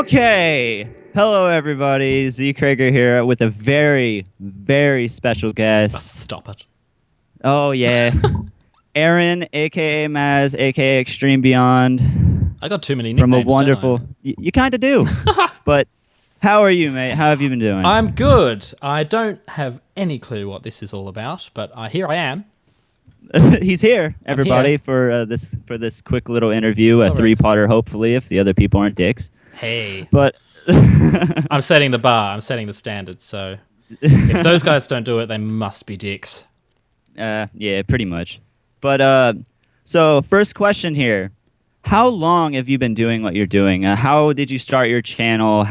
Okay. Hello, everybody. Z. Krager here with a very, very special guest. Stop it. Oh, yeah. Aaron, a.k.a. Maz, a.k.a. Extremebeyond. I got too many From nicknames, a wonderful... don't You kind of do. But how are you, mate? How have you been doing? I'm good. I don't have any clue what this is all about, but here I am. He's here, everybody, here. for this quick little interview, a It's all right. three-parter, hopefully, if the other people aren't dicks. Hey. But... I'm setting the bar. I'm setting the standard. So if those guys don't do it, they must be dicks. Yeah, pretty much. But so first question here: how long have you been doing what you're doing? How did you start your channel?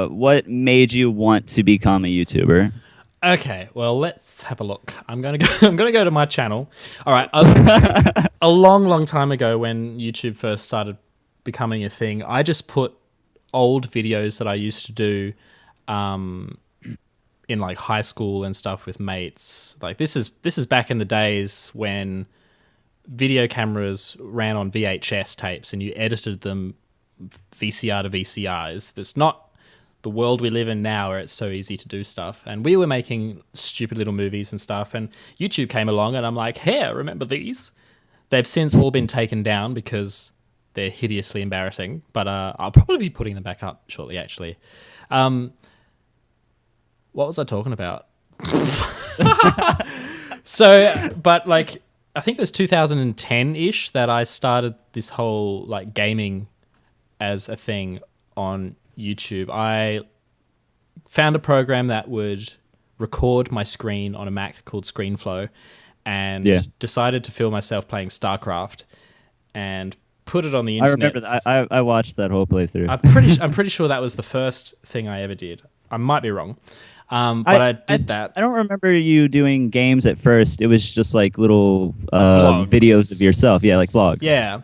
What made you want to become a YouTuber? Okay, well, let's have a look. I'm gonna go to my channel. All right, a long time ago, when YouTube first started becoming a thing, I just put old videos that I used to do in like high school and stuff with mates. Like this is back in the days when video cameras ran on VHS tapes and you edited them VCR to VCRs. That's not the world we live in now, where it's so easy to do stuff. And we were making stupid little movies and stuff, and YouTube came along and I'm like, hey, remember these? They've since all been taken down because they're hideously embarrassing, but I'll probably be putting them back up shortly, actually. What was I talking about? But like, I think it was 2010-ish that I started this whole like gaming as a thing on YouTube. I found a program that would record my screen on a Mac called ScreenFlow, and decided to film myself playing StarCraft and put it on the internet. I remember that. I watched that whole playthrough. I'm pretty sure that was the first thing I ever did. I might be wrong, but I did that. I don't remember you doing games at first. It was just like little Vlogs. videos of yourself. Yeah, like vlogs. Yeah.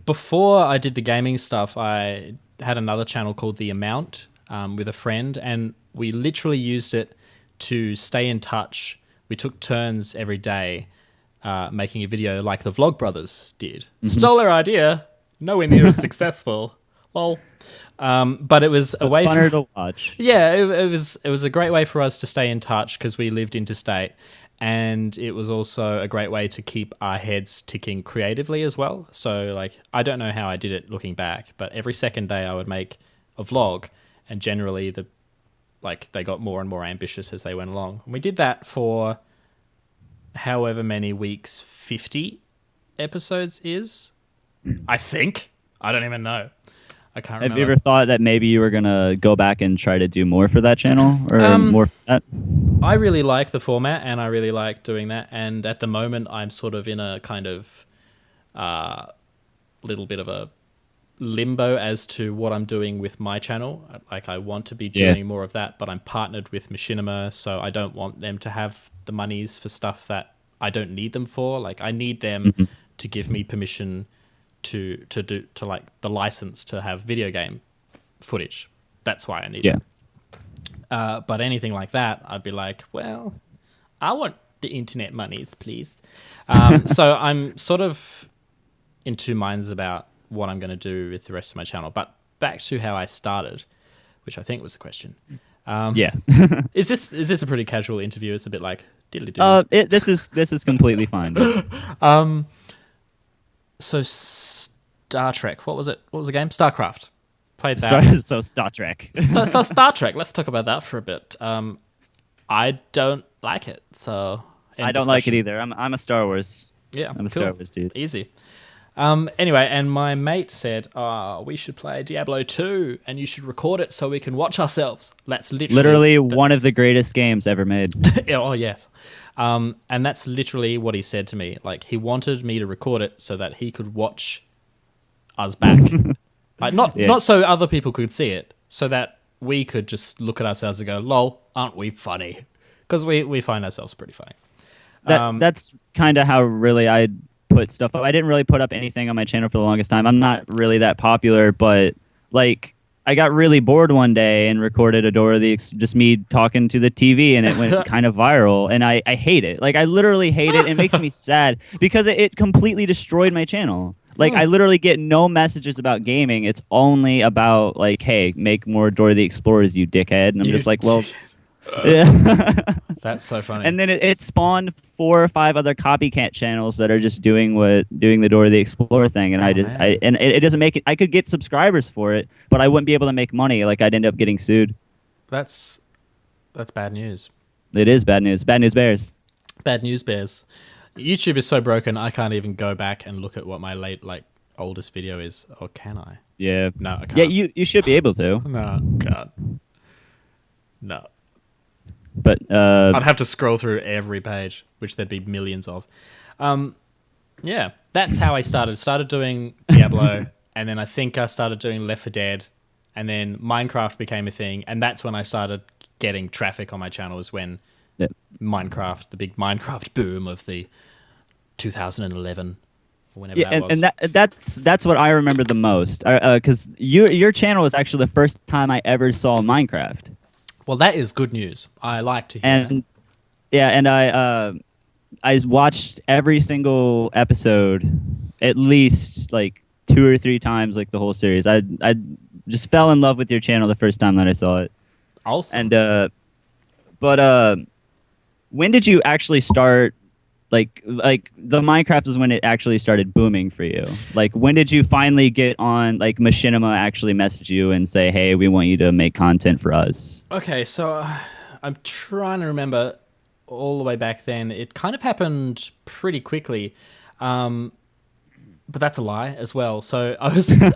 Before I did the gaming stuff, I had another channel called The Amount with a friend, and we literally used it to stay in touch. We took turns every day making a video like the Vlogbrothers did. Stole their idea, nowhere near as successful. Lol. But it was a way funner to watch. Yeah, it was a great way for us to stay in touch because we lived interstate, and it was also a great way to keep our heads ticking creatively as well. So like, I don't know how I did it looking back, but every second day I would make a vlog, and generally they got more and more ambitious as they went along. And we did that for however many weeks 50 episodes is, I think. I don't even know. I can't remember. Have you ever thought that maybe you were going to go back and try to do more for that channel? Or more for that? I really like the format, and I really like doing that. And at the moment, I'm sort of in a kind of little bit of a limbo as to what I'm doing with my channel. Like, I want to be doing more of that, but I'm partnered with Machinima, so I don't want them to have the monies for stuff that I don't need them for. Like, I need them to give me permission to like the license to have video game footage. That's why I need it. But anything like that, I'd be like, well, I want the internet monies, please. So I'm sort of in two minds about what I'm going to do with the rest of my channel. But back to how I started, which I think was the question. Is this a pretty casual interview? It's a bit like diddly diddly. This is completely fine. So Star Trek. What was it? What was the game? StarCraft. Played that. So Star Trek. So Star Trek. Let's talk about that for a bit. I don't like it. So I don't like it either. I'm a Star Wars. Yeah, I'm a Star Wars dude. Easy. Anyway, and my mate said, we should play Diablo 2 and you should record it so we can watch ourselves. That's literally one of the greatest games ever made. Oh, yes. And that's literally what he said to me. Like, he wanted me to record it so that he could watch us back. Like, not so other people could see it, so that we could just look at ourselves and go, lol, aren't we funny? Because we find ourselves pretty funny. That's kind of how really I put stuff up. I didn't really put up anything on my channel for the longest time. I'm not really that popular, but like I got really bored one day and recorded just me talking to the TV, and it went kind of viral, and I hate it. Like, I literally hate it. It makes me sad because it completely destroyed my channel. Like I literally get no messages about gaming. It's only about like, hey, make more Dora the Explorers, you dickhead. And I'm just like, well, yeah. That's so funny. And then it spawned 4 or 5 other copycat channels that are just doing the Dora the Explorer thing, and it doesn't make it. I could get subscribers for it, but I wouldn't be able to make money. Like I'd end up getting sued. That's bad news. It is bad news. Bad news bears. Bad news bears. YouTube is so broken. I can't even go back and look at what my oldest video is. Or can I? Yeah. No, I can't. Yeah, you should be able to. No, can't. No. But I'd have to scroll through every page, which there'd be millions of. Yeah, that's how I started. Started doing Diablo, and then I think I started doing Left 4 Dead, and then Minecraft became a thing, and that's when I started getting traffic on my channel. Is when Minecraft, the big Minecraft boom of the 2011 or whenever that was. And that's what I remember the most, because your channel was actually the first time I ever saw Minecraft. Well, that is good news. I like to hear that. Yeah, and I watched every single episode at least like 2 or 3 times, like the whole series. I just fell in love with your channel the first time that I saw it. Awesome. And but when did you actually start? Like the Minecraft is when it actually started booming for you. Like when did you finally get on? Like Machinima actually message you and say, "Hey, we want you to make content for us." Okay, so I'm trying to remember all the way back then. It kind of happened pretty quickly, but that's a lie as well. So I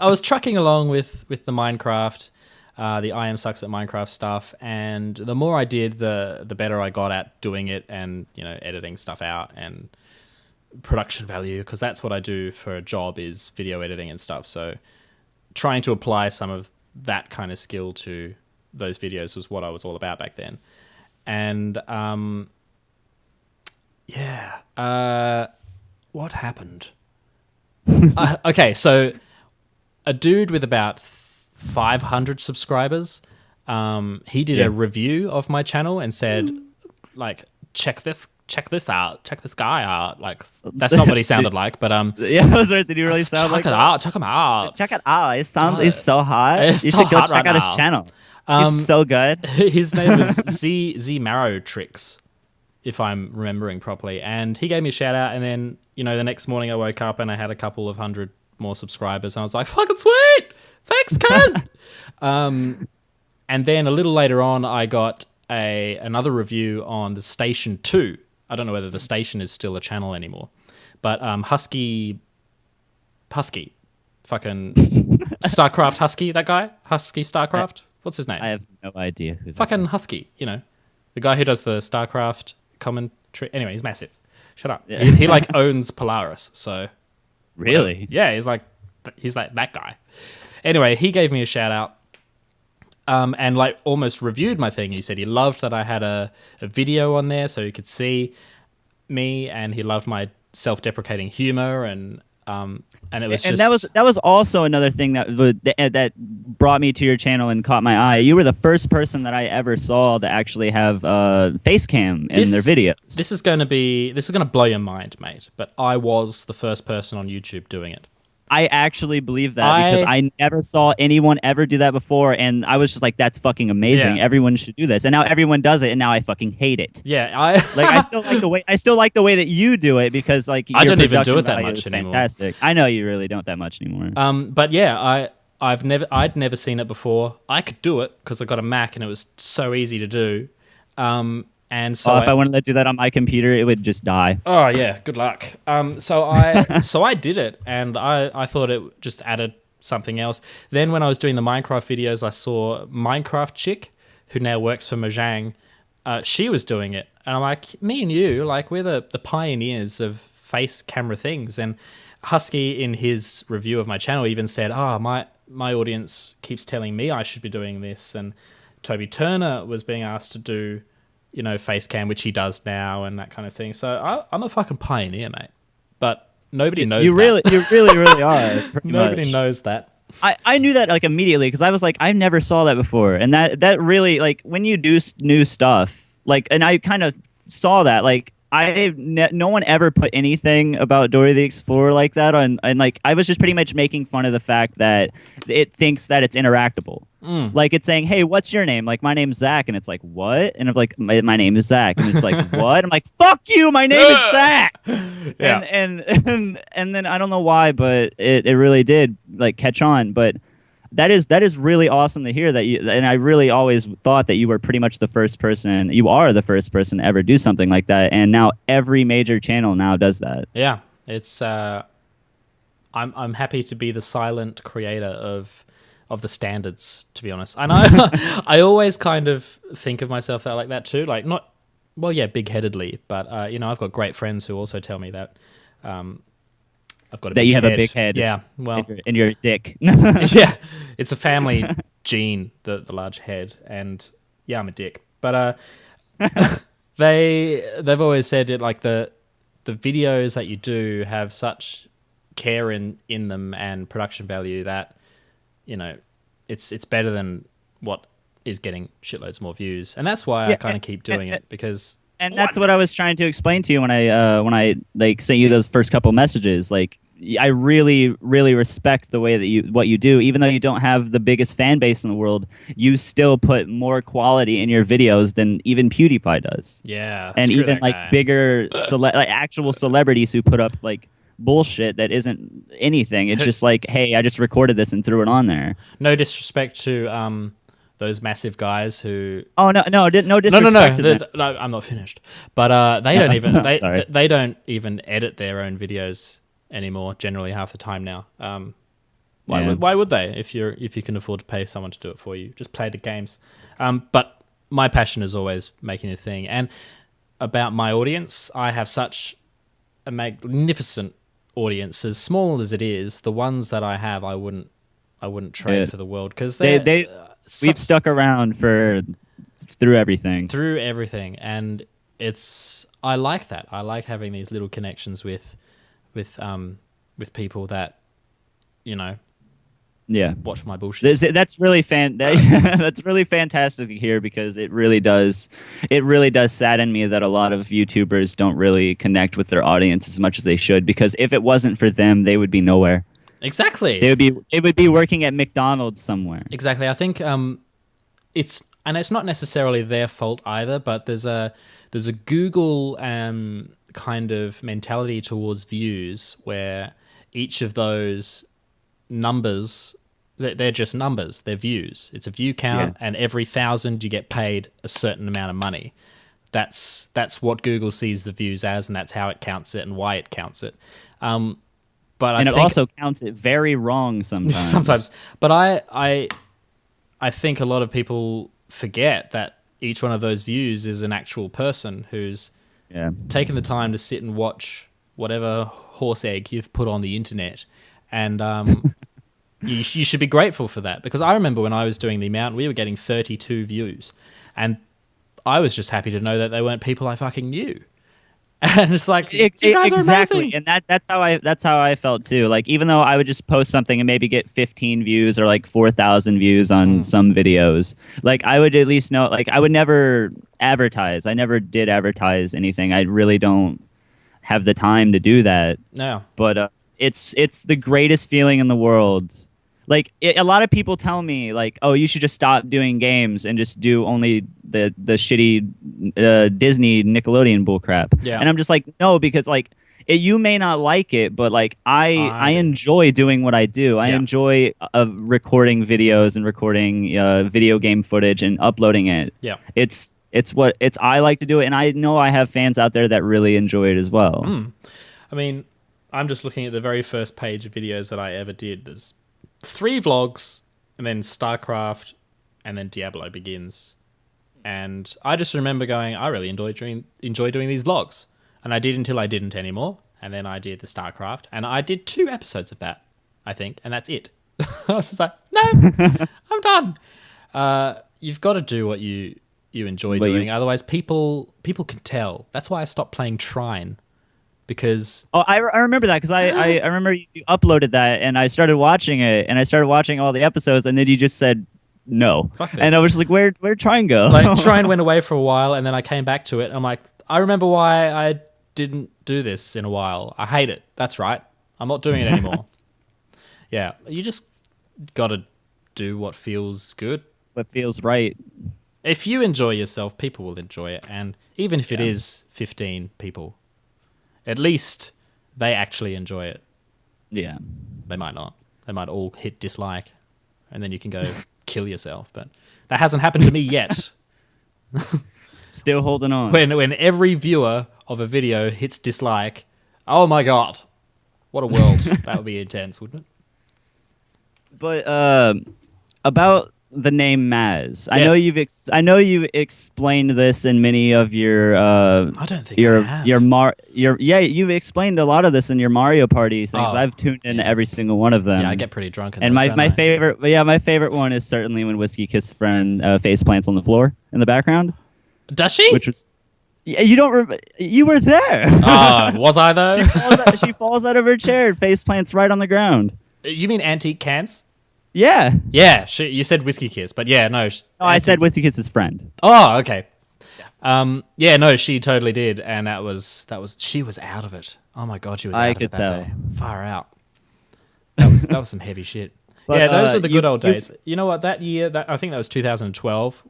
was trucking along with the Minecraft, the I am sucks at Minecraft stuff, and the more I did, the better I got at doing it, and editing stuff out and production value, because that's what I do for a job, is video editing and stuff. So trying to apply some of that kind of skill to those videos was what I was all about back then. And what happened? Okay, so a dude with about 500 subscribers, he did a review of my channel and said, like, check this out, check this guy out. Like, that's not what he sounded like, but yeah, did he really sound like that? Check him out. Check it out. He's so hot. You should go check out his channel. It's so good. His name is Z Marrow Tricks, if I'm remembering properly, and he gave me a shout out. And then the next morning I woke up and I had a couple of 100 more subscribers, and I was like, fucking sweet. Thanks, cunt. And then a little later on, I got another review on the Station 2. I don't know whether the Station is still a channel anymore, but Husky, fucking StarCraft Husky, that guy, Husky StarCraft. What's his name? I have no idea who that fucking is. Husky. The guy who does the StarCraft commentary. Anyway, he's massive. Shut up. Yeah. He like owns Polaris. So really, yeah, he's like that guy. Anyway, he gave me a shout out, and like almost reviewed my thing. He said he loved that I had a video on there so he could see me, and he loved my self-deprecating humor, and it was that was also another thing that brought me to your channel and caught my eye. You were the first person that I ever saw to actually have face cam in their videos. This is going to blow your mind, mate. But I was the first person on YouTube doing it. I actually believe that because I never saw anyone ever do that before, and I was just like, "That's fucking amazing! Yeah. Everyone should do this." And now everyone does it, and now I fucking hate it. Yeah, I still like the way that you do it, because like I don't even do it that much anymore. Fantastic. I know you really don't that much anymore. But yeah, I'd never seen it before. I could do it because I got a Mac, and it was so easy to do. And so if I wanted to do that on my computer, it would just die. Oh yeah, good luck. So I did it, and I thought it just added something else. Then when I was doing the Minecraft videos, I saw Minecraft Chick, who now works for Mojang. She was doing it, and I'm like, me and you, like, we're the pioneers of face camera things. And Husky, in his review of my channel, even said, my audience keeps telling me I should be doing this. And Toby Turner was being asked to do face cam, which he does now, and that kind of thing. So I'm a fucking pioneer, mate. But nobody knows that. You really are. Nobody knows that. I knew that like immediately, because I was like, I never saw that before. And that really, like, when you do new stuff, like, and I kind of saw that, like, no one ever put anything about Dora the Explorer like that on, and like I was just pretty much making fun of the fact that it thinks that it's interactable. Like it's saying, "Hey, what's your name?" Like my name's Zach, and it's like, "What?" And I'm like, "My name is Zach," and it's like, "What?" I'm like, "Fuck you, my name is Zach." Yeah. And then I don't know why, but it really did like catch on. But that is really awesome to hear that you, and I really always thought that you were pretty much the first person, you are the first person to ever do something like that, and now every major channel now does that. Yeah, it's I'm happy to be the silent creator of the standards, to be honest. And I always kind of think of myself that like that too, like not, well, yeah, big-headedly, but you know, I've got great friends who also tell me that I've got a That big you have head. a big head, Yeah, well, in your dick. yeah, it's a family gene, the large head, and yeah, I'm a dick. But they've always said it, like the videos that you do have such care in them and production value that, you know, it's better than what is getting shitloads more views, and that's why I kind of keep doing it, because. And that's what I was trying to explain to you when I like sent you those first couple messages. Like, I really, really respect the way that what you do, even though you don't have the biggest fan base in the world. You still put more quality in your videos than even PewDiePie does. Yeah, and screw even that like guy. bigger, like actual celebrities who put up like bullshit that isn't anything. It's just like, hey, I just recorded this and threw it on there. No disrespect to those massive guys who. Oh no disrespect No. to them. No, I'm not finished. But they don't even Sorry. they don't even edit their own videos anymore. Generally, half the time now. Why would they? If you can afford to pay someone to do it for you, just play the games. But my passion is always making a thing. And about my audience, I have such a magnificent audience. As small as it is, the ones that I have, I wouldn't trade for the world, because we've stuck around through everything. And I like that. I like having these little connections with people that, you know, watch my bullshit. That's really that's really fantastic to hear, because it really does sadden me that a lot of YouTubers don't really connect with their audience as much as they should, because if it wasn't for them, they would be nowhere. Exactly. They would be working at McDonald's somewhere. Exactly. I think it's not necessarily their fault either, but there's a Google kind of mentality towards views, where each of those numbers, they're just numbers, they're views. It's a view count, and every 1,000 you get paid a certain amount of money. That's what Google sees the views as, and that's how it counts it and why it counts it. But it also counts it very wrong sometimes. Sometimes, but I think a lot of people forget that each one of those views is an actual person who's taken the time to sit and watch whatever horse egg you've put on the internet, and you should be grateful for that. Because I remember when I was doing the amount, we were getting 32 views, and I was just happy to know that they weren't people I fucking knew. And it's like, you guys are exactly, amazing. and that's how I felt too. Like, even though I would just post something and maybe get 15 views or like 4,000 views on some videos, like I would at least know. Like, I would never advertise. I never did advertise anything. I really don't have the time to do that. No, but it's the greatest feeling in the world. Like, a lot of people tell me, like, oh, you should just stop doing games and just do only the shitty Disney Nickelodeon bullcrap. Yeah. And I'm just like, no, because like you may not like it, but like I enjoy doing what I do. I enjoy recording videos and recording video game footage and uploading it. Yeah. I like to do it, and I know I have fans out there that really enjoy it as well. I mean, I'm just looking at the very first page of videos that I ever did. There's 3 vlogs, and then StarCraft, and then Diablo Begins. And I just remember going, I really enjoy doing these vlogs. And I did until I didn't anymore. And then I did the StarCraft, and I did 2 episodes of that, I think, and that's it. I was just like, no, I'm done. You've got to do what you enjoy doing. Otherwise, people can tell. That's why I stopped playing Trine. Because I remember that, because I remember you uploaded that, and I started watching it, and I started watching all the episodes, and then you just said no. Fuck this. And I was just like, where'd Trine go? Like, Trine went away for a while, and then I came back to it, and I'm like, I remember why I didn't do this in a while. I hate it. That's right. I'm not doing it anymore. Yeah, you just got to do what feels good. What feels right. If you enjoy yourself, people will enjoy it. And even if it is 15 people, at least they actually enjoy it. Yeah. They might not. They might all hit dislike, and then you can go kill yourself. But that hasn't happened to me yet. Still holding on. When every viewer of a video hits dislike, oh my god, what a world. That would be intense, wouldn't it? But about the name Maz, Yes. I know you've explained this in many of your I don't think I have. You've explained a lot of this in your Mario Party things. Oh. I've tuned in every single one of them. Yeah, I get pretty drunk. And my favorite one is certainly when Whiskey Kiss Friend face plants on the floor in the background. Does she? Which was you were there. Was I though? She falls out of her chair and face plants right on the ground. You mean Antique Cans? Yeah. Yeah, you said Whiskey Kiss, but yeah, no. I said Whiskey Kiss's friend. Oh, okay. Yeah, no, she totally did, and that was she was out of it. Oh my god, she was out of it that day. Far out. That was some heavy shit. But, yeah, those were the good old days. You know what? That year, I think that was 2012,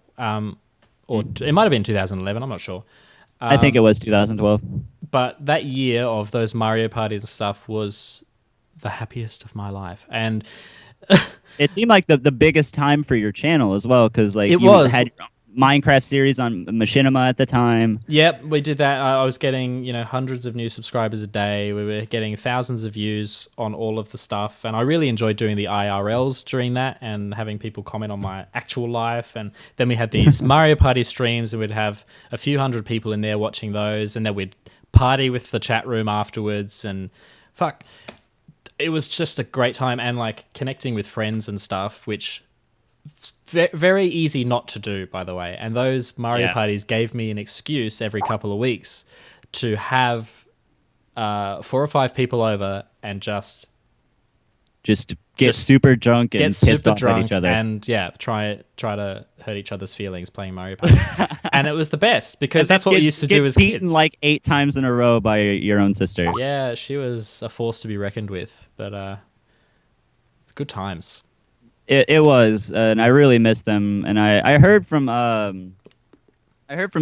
or it might have been 2011. I'm not sure. I think it was 2012. But that year of those Mario parties and stuff was the happiest of my life, and it seemed like the biggest time for your channel as well, because like you had your Minecraft series on Machinima at the time. Yep, we did that. I was getting hundreds of new subscribers a day. We were getting thousands of views on all of the stuff, and I really enjoyed doing the IRLs during that and having people comment on my actual life. And then we had these Mario Party streams, and we'd have a few hundred people in there watching those, and then we'd party with the chat room afterwards. And fuck, it was just a great time, and like connecting with friends and stuff, which very easy not to do, by the way. And those Mario parties gave me an excuse every couple of weeks to have 4 or 5 people over and just get super drunk and pissed off at each other, and try to hurt each other's feelings playing Mario Party. And it was the best, because that's what we used to do as beaten kids. like 8 times in a row by your own sister. Yeah, she was a force to be reckoned with, but good times. It was, and I really missed them. And I heard from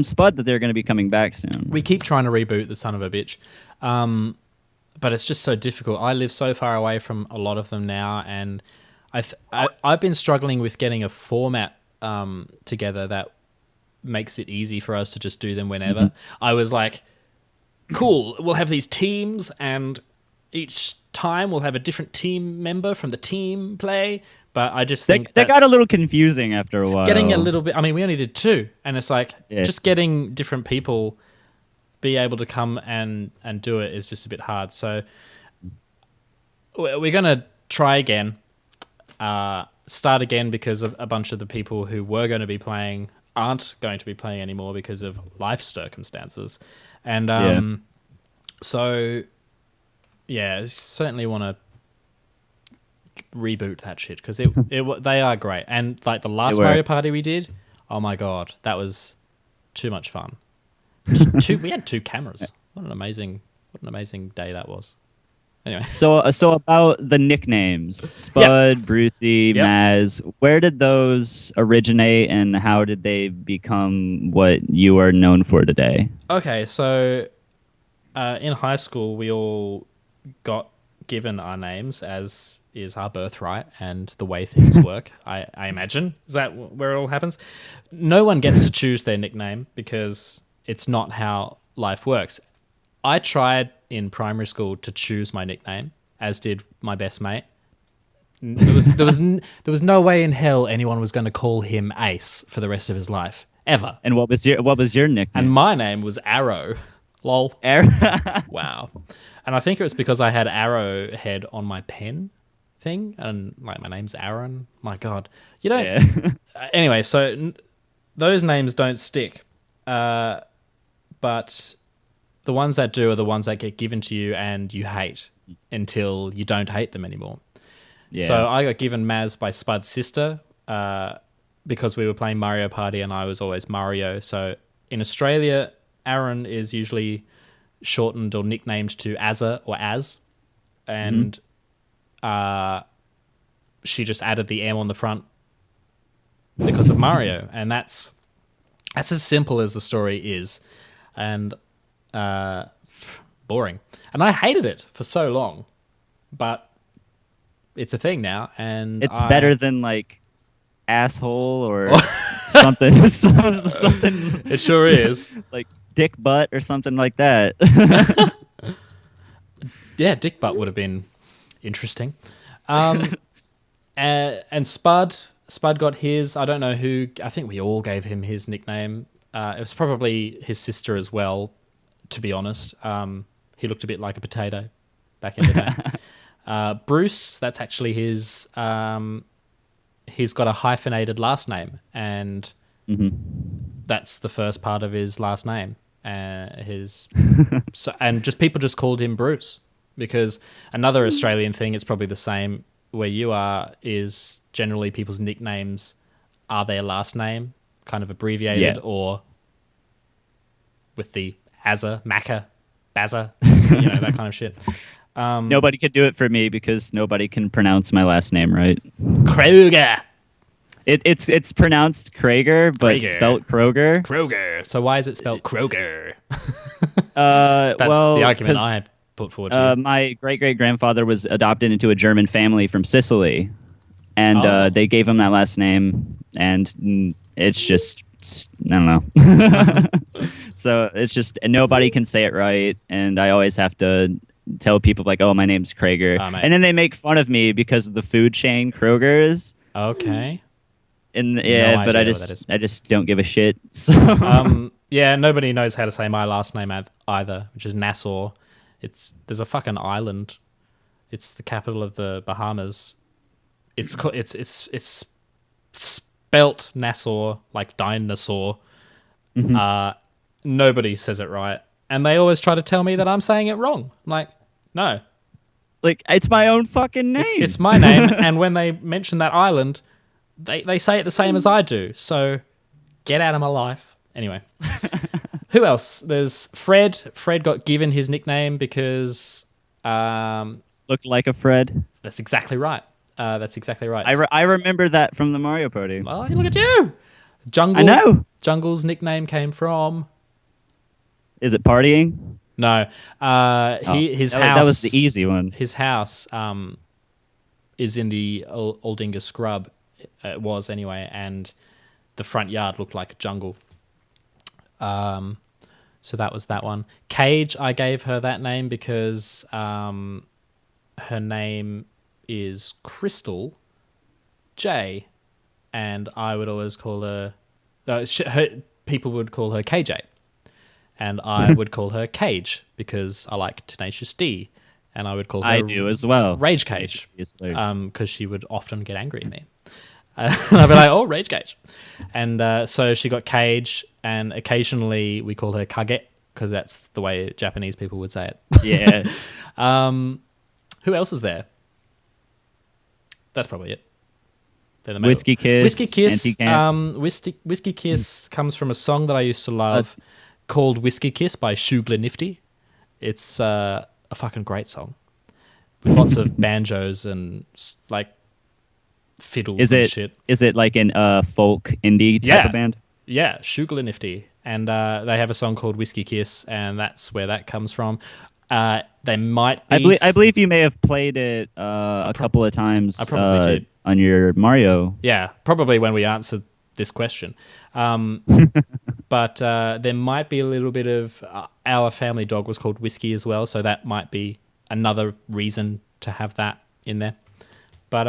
Spud that they're going to be coming back soon. We keep trying to reboot the son of a bitch, but it's just so difficult. I live so far away from a lot of them now, and I've been struggling with getting a format together that makes it easy for us to just do them whenever. Mm-hmm. I was like, cool, we'll have these teams, and each time we'll have a different team member from the team play. But I just think that got a little confusing after a while. Getting a little bit. I mean, we only did 2, and it's like just getting different people be able to come and do it is just a bit hard. So we're gonna try again, start again, because of a bunch of the people who were going to be playing aren't going to be playing anymore because of life circumstances, and so certainly want to reboot that shit, because they are great. And like the last Mario Party we did, oh my god, that was too much fun. We had 2 cameras. What an amazing day that was. Anyway, so about the nicknames, Spud, Brucey, Maz, where did those originate, and how did they become what you are known for today? Okay, so in high school we all got given our names, as is our birthright and the way things work. I imagine. Is that where it all happens? No one gets to choose their nickname, because it's not how life works. I tried in primary school to choose my nickname, as did my best mate. There was no way in hell anyone was going to call him Ace for the rest of his life, ever. And what was your nickname? And my name was Arrow. Lol. Arrow. Wow. And I think it was because I had Arrowhead on my pen thing, and like my name's Aaron. My God, you don't. Yeah. Anyway, so those names don't stick, but the ones that do are the ones that get given to you and you hate until you don't hate them anymore. Yeah. So I got given Maz by Spud's sister because we were playing Mario Party and I was always Mario. So in Australia, Aaron is usually shortened or nicknamed to Azza or Az, and she just added the M on the front because of Mario, and that's as simple as the story is, and boring. And I hated it for so long, but it's a thing now, and It's better than like asshole or something. Something. It sure is. Like dick butt or something like that. Yeah, dick butt would have been interesting. And Spud got his. I don't know who. I think we all gave him his nickname. It was probably his sister as well, to be honest. He looked a bit like a potato back in the day. Bruce, that's actually his. He's got a hyphenated last name, and that's the first part of his last name. And just people just called him Bruce, because another Australian thing, it's probably the same where you are, is generally people's nicknames are their last name, kind of abbreviated, or with the Azza, Macca, Bazza, that kind of shit. Nobody could do it for me because nobody can pronounce my last name right. Kroger. It's pronounced Krager, but Krager. spelt Kroger. Kroger. So why is it spelled Kroger? That's the argument I put forward to you. My great-great-grandfather was adopted into a German family from Sicily, and they gave him that last name, and it's just, I don't know. So it's just, nobody can say it right, and I always have to tell people like, oh, my name's Krager. And then they make fun of me because of the food chain Kroger's. Okay. But I just don't give a shit. So yeah, nobody knows how to say my last name either, which is Nassau. There's a fucking island. It's the capital of the Bahamas. It's spelt Nassau like dinosaur. Nobody says it right, and they always try to tell me that I'm saying it wrong. I'm like, no, like it's my own fucking name. It's my name, and when they mention that island, they say it the same as I do. So get out of my life. Anyway. Who else? There's Fred. Fred got given his nickname because looked like a Fred. That's exactly right. I remember that from the Mario Party. Well, look at you. Jungle. I know. Jungle's nickname came from. Is it partying? No. His house. That was the easy one. His house is in the Aldinga Scrub. It was anyway, and the front yard looked like a jungle. So that was that one. Cage, I gave her that name because her name is Crystal J, and I would always call her... people would call her KJ, and I would call her Cage because I like Tenacious D, and I would call her... I do as well. Rage Cage, because she would often get angry at me. And I'd be like, oh, Rage Cage. And so she got Cage, and occasionally we call her Kage because that's the way Japanese people would say it. Yeah. Who else is there? That's probably it. Whiskey Kiss. Whiskey Kiss. Whiskey Kiss comes from a song that I used to love called Whiskey Kiss by Shugla Nifty. It's a fucking great song with lots of banjos and like fiddles and shit. Is it like an folk indie type of band? Yeah, Shugla Nifty. And they have a song called Whiskey Kiss, and that's where that comes from. They might be... I believe you may have played it a couple of times I probably did. On your Mario. Yeah, probably when we answered this question. But there might be a little bit of... our family dog was called Whiskey as well, so that might be another reason to have that in there. But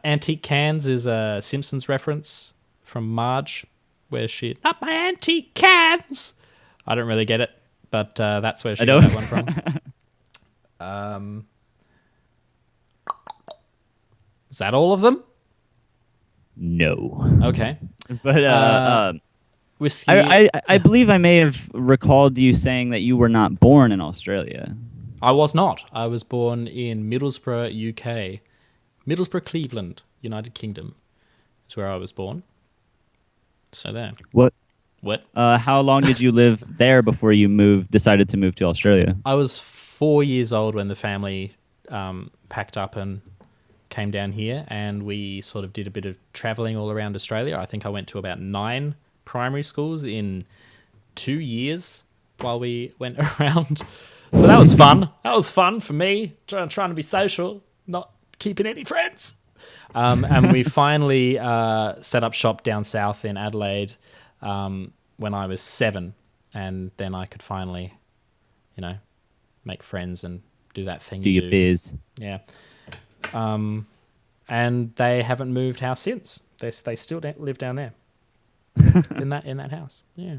Antique Cans is a Simpsons reference from Marge, where she... Not my antique cans! I don't really get it, but that's where she got that one from. Is that all of them? No. Okay. But whiskey. I believe I may have recalled you saying that you were not born in Australia. I was not. I was born in Middlesbrough, UK. Middlesbrough, Cleveland, United Kingdom is where I was born. So there. What What? How long did you live there before you decided to move to Australia? I was 4 years old when the family packed up and came down here, and we sort of did a bit of traveling all around Australia. I think I went to about 9 primary schools in 2 years while we went around. So that was fun. That was fun for me, trying to be social, not keeping any friends. And we finally set up shop down south in Adelaide when I was 7, and then I could finally, make friends and do that thing. Do your biz. Yeah. And they haven't moved house since. They still live down there in that house. Yeah.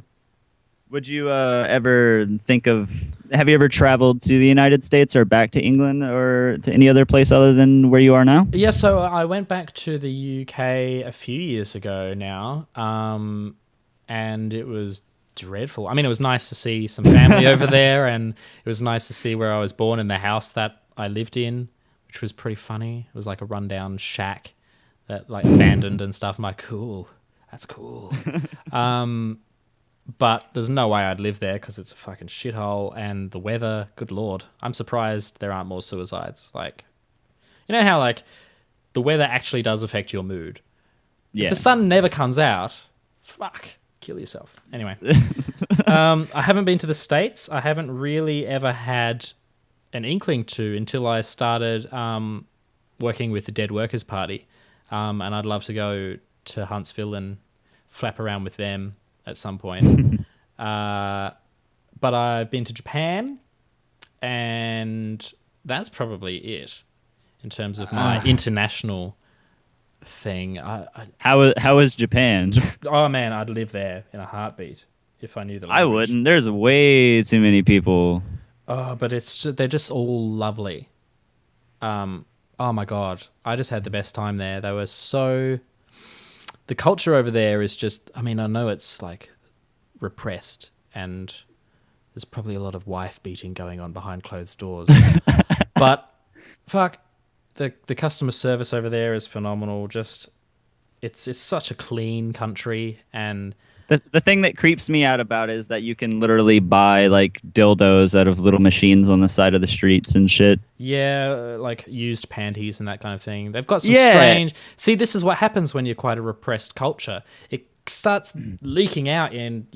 Would you ever think of? Have you ever traveled to the United States or back to England or to any other place other than where you are now? Yeah. So I went back to the UK a few years ago now, and it was dreadful. I mean, it was nice to see some family over there, and it was nice to see where I was born and the house that I lived in, which was pretty funny. It was like a rundown shack that like abandoned and stuff. I'm like, cool, that's cool. But there's no way I'd live there because it's a fucking shithole, and the weather, good lord. I'm surprised there aren't more suicides. Like, you know how like the weather actually does affect your mood. Yeah. If the sun never comes out, fuck, kill yourself. Anyway, I haven't been to the States. I haven't really ever had an inkling to until I started working with the Dead Workers Party, and I'd love to go to Huntsville and flap around with them at some point. But I've been to Japan, and that's probably it in terms of my international thing. How is Japan? Oh man, I'd live there in a heartbeat if I knew the language. I wouldn't. There's way too many people. Oh, but they're just all lovely. Oh my god, I just had the best time there. They were so. The culture over there is just. I mean, I know it's like repressed, and there's probably a lot of wife beating going on behind closed doors. But fuck, the customer service over there is phenomenal. Just it's such a clean country, and The thing that creeps me out about it is that you can literally buy like dildos out of little machines on the side of the streets and shit. yeah, like used panties and that kind of thing. They've got some strange. See, this is what happens when you're quite a repressed culture. It starts leaking out in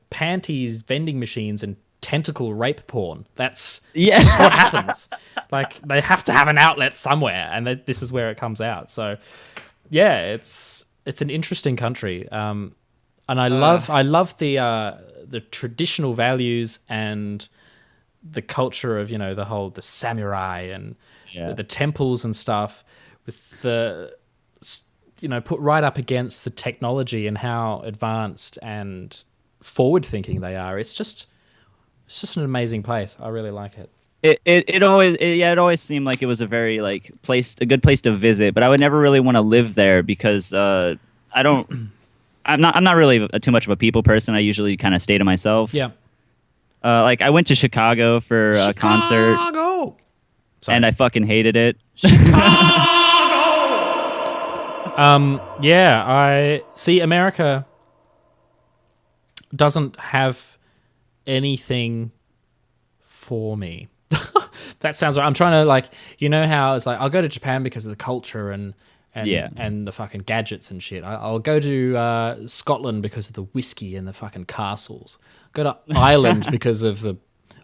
panties, vending machines, and tentacle rape porn. That's what happens. Like they have to have an outlet somewhere, and this is where it comes out. So yeah, it's an interesting country. And I love the traditional values and the culture of the samurai and the temples and stuff, with the put right up against the technology and how advanced and forward thinking they are. It's just an amazing place. I really like it. It always seemed like it was a very a good place to visit, but I would never really want to live there because I'm not really too much of a people person. I usually kind of stay to myself. Yeah. I went to Chicago for a concert. Chicago. And I fucking hated it. Yeah, I see America doesn't have anything for me. That sounds right. I'm trying to how it's like I'll go to Japan because of the culture and the fucking gadgets and shit. I'll go to Scotland because of the whiskey and the fucking castles. Go to Ireland because of the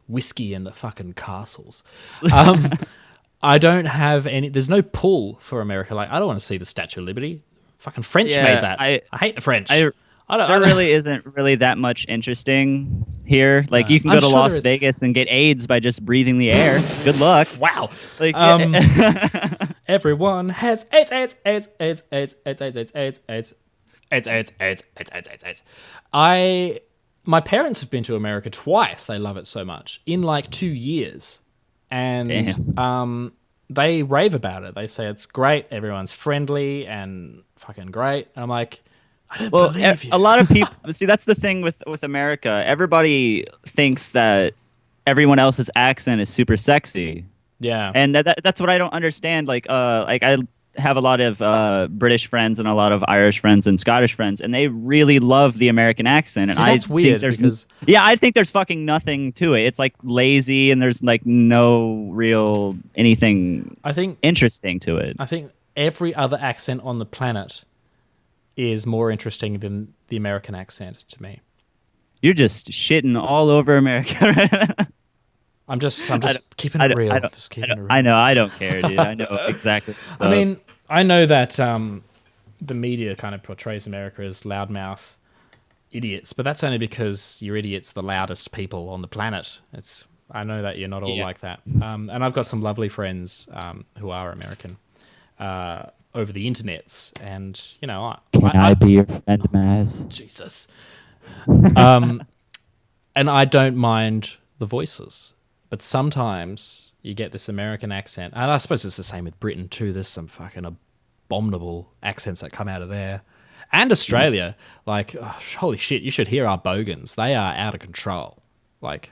whiskey and the fucking castles. I don't have any. There's no pull for America. Like I don't want to see the Statue of Liberty. Fucking French made that. I hate the French. There really isn't really that much interesting here. Like you can go to Las Vegas and get AIDS by just breathing the air. Good luck. Wow. Everyone has AIDS, AIDS, AIDS, AIDS, AIDS, AIDS, AIDS, AIDS, AIDS, AIDS, AIDS, AIDS, AIDS, AIDS, AIDS, AIDS. My parents have been to America twice. They love it so much in 2 years, and they rave about it. They say it's great. Everyone's friendly and fucking great. And I'm like, I don't believe you. A lot of people see that's the thing with America. Everybody thinks that everyone else's accent is super sexy. Yeah, and that's what I don't understand. I have a lot of British friends and a lot of Irish friends and Scottish friends, and they really love the American accent. And See, that's weird because I think there's fucking nothing to it. It's like lazy, and there's like no real anything I think interesting to it. I think every other accent on the planet is more interesting than the American accent to me. You're just shitting all over America. I'm just keeping it real. Just keeping it real. I know. I don't care, dude. I know exactly. I mean, I know that the media kind of portrays America as loudmouth idiots, but that's only because you're idiots, the loudest people on the planet. I know that you're not all like that. And I've got some lovely friends who are American over the internets, and you know, can I be your friend, Maz? Jesus. And I don't mind the voices, but sometimes you get this American accent, and I suppose it's the same with Britain too. There's some fucking abominable accents that come out of there, and Australia. Like, holy shit, you should hear our bogans. They are out of control. Like,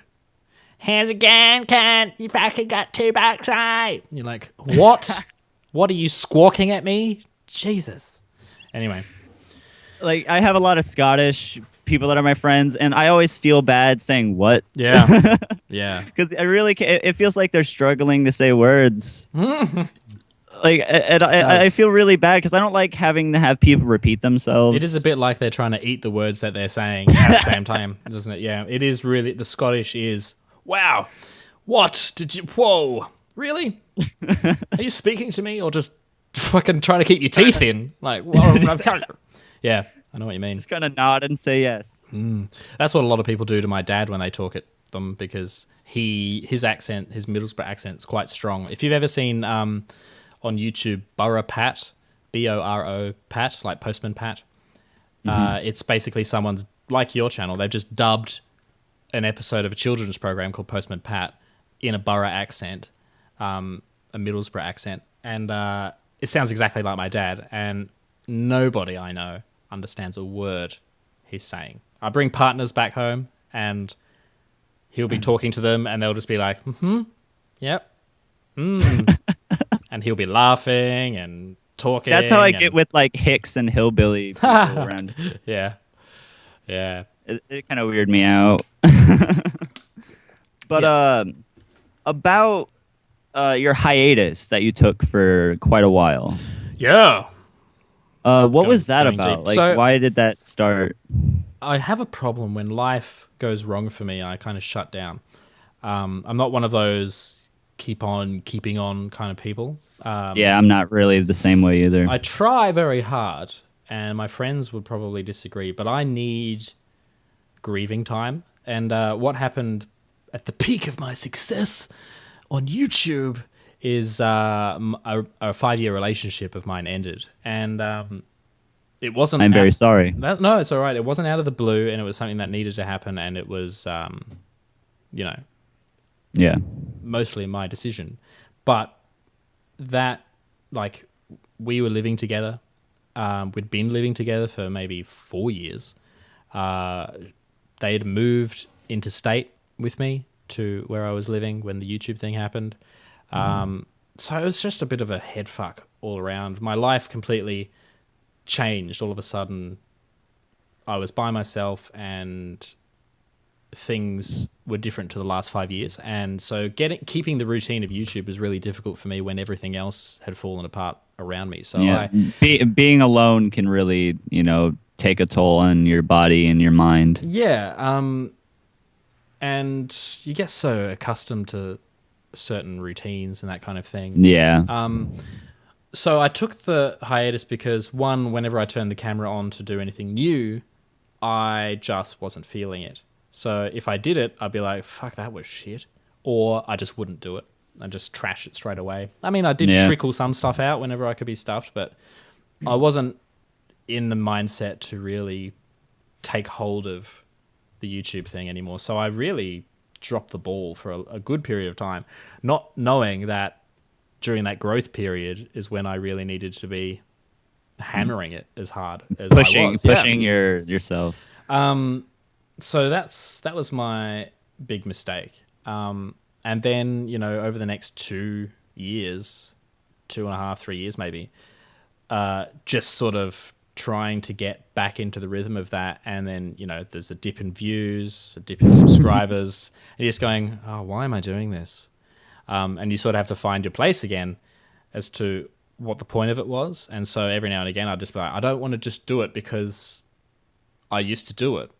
hands again, cunt. You fucking got $2, eh? You're like, what? What are you squawking at me? Jesus. Anyway, like I have a lot of Scottish people that are my friends, and I always feel bad saying what. Yeah, yeah. Because it feels like they're struggling to say words. Like, I feel really bad because I don't like having to have people repeat themselves. It is a bit like they're trying to eat the words that they're saying at the same time, doesn't it? Yeah, it is really. The Scottish is, wow, what did you? Whoa, really? Are you speaking to me or just fucking trying to keep your teeth in? Like, well, I'm telling you. Yeah, I know what you mean. Just kind of nod and say yes. That's what a lot of people do to my dad when they talk at them, because his accent, his Middlesbrough accent, is quite strong. If you've ever seen on YouTube Borough Pat, Boro Pat, like Postman Pat, it's basically someone's, like your channel, they've just dubbed an episode of a children's program called Postman Pat in a Borough accent, a Middlesbrough accent, and it sounds exactly like my dad, and nobody I know understands a word he's saying. I bring partners back home, and he'll be talking to them, and they'll just be like, yep, and he'll be laughing and talking. That's how I get with like Hicks and hillbilly people around. Yeah. It kind of weirded me out. But about your hiatus that you took for quite a while. Yeah. What was that about? Deep. Like, So, why did that start? I have a problem when life goes wrong for me. I kind of shut down. I'm not one of those keeping on kind of people. Yeah, I'm not really the same way either. I try very hard, and my friends would probably disagree, but I need grieving time. And what happened at the peak of my success on YouTube is a 5-year relationship of mine ended, and it wasn't. I'm very sorry. No, it's all right. It wasn't out of the blue, and it was something that needed to happen, and it was, Yeah. mostly my decision. But that, like, we were living together. We'd been living together for maybe 4 years. They had moved interstate with me to where I was living when the YouTube thing happened. So it was just a bit of a head fuck all around. My life completely changed all of a sudden. I was by myself, and things were different to the last 5 years. And so keeping the routine of YouTube was really difficult for me when everything else had fallen apart around me. So yeah, being alone can really, take a toll on your body and your mind. Yeah. And you get so accustomed to certain routines and that kind of thing. Yeah. So I took the hiatus because, one, whenever I turned the camera on to do anything new, I just wasn't feeling it. So if I did it, I'd be like, fuck, that was shit. Or I just wouldn't do it. I'd just trash it straight away. I mean, I did trickle some stuff out whenever I could be stuffed, but I wasn't in the mindset to really take hold of the YouTube thing anymore. So I really dropped the ball for a good period of time, not knowing that during that growth period is when I really needed to be hammering it as hard as I was. Pushing yourself. So that was my big mistake. And then, over the next 2 2.5, 3 years maybe, just sort of trying to get back into the rhythm of that. And then, there's a dip in views, a dip in subscribers, and you're just going, oh, why am I doing this? And you sort of have to find your place again as to what the point of it was. And so every now and again, I'd just be like, I don't want to just do it because I used to do it.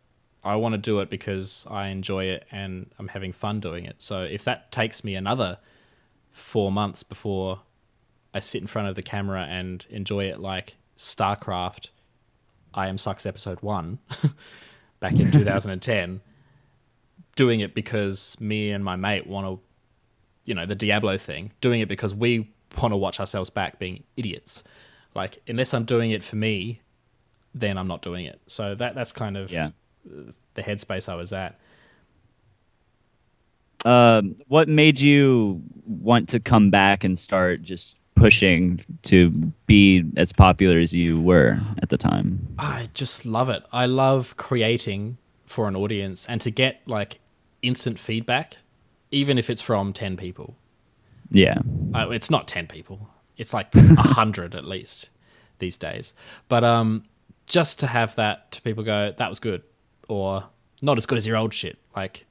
I want to do it because I enjoy it and I'm having fun doing it. So if that takes me another 4 months before I sit in front of the camera and enjoy it like StarCraft I Am Sucks Episode 1 back in 2010, doing it because me and my mate want to, the Diablo thing, doing it because we want to watch ourselves back being idiots. Like, unless I'm doing it for me, then I'm not doing it. So that's kind of the headspace I was at. What made you want to come back and start just pushing to be as popular as you were at the time? I just love it. I love creating for an audience and to get like instant feedback, even if it's from 10 people. Yeah. It's not 10 people. It's like 100 at least these days. But just to have that, to people go, that was good, or not as good as your old shit. Like,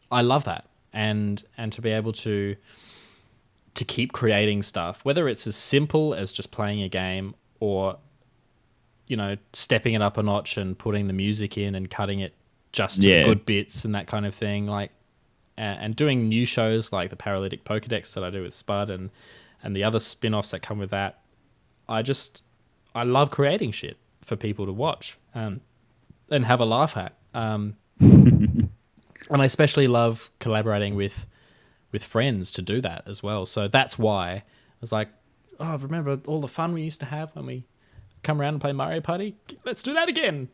I love that. And to be able to keep creating stuff, whether it's as simple as just playing a game or, stepping it up a notch and putting the music in and cutting it just to the good bits and that kind of thing. Like, and doing new shows like the Paralytic Pokedex that I do with Spud and the other spin-offs that come with that. I love creating shit for people to watch and have a laugh at. And I especially love collaborating with friends to do that as well. So that's why I was like, oh, remember all the fun we used to have when we come around and play Mario Party? Let's do that again.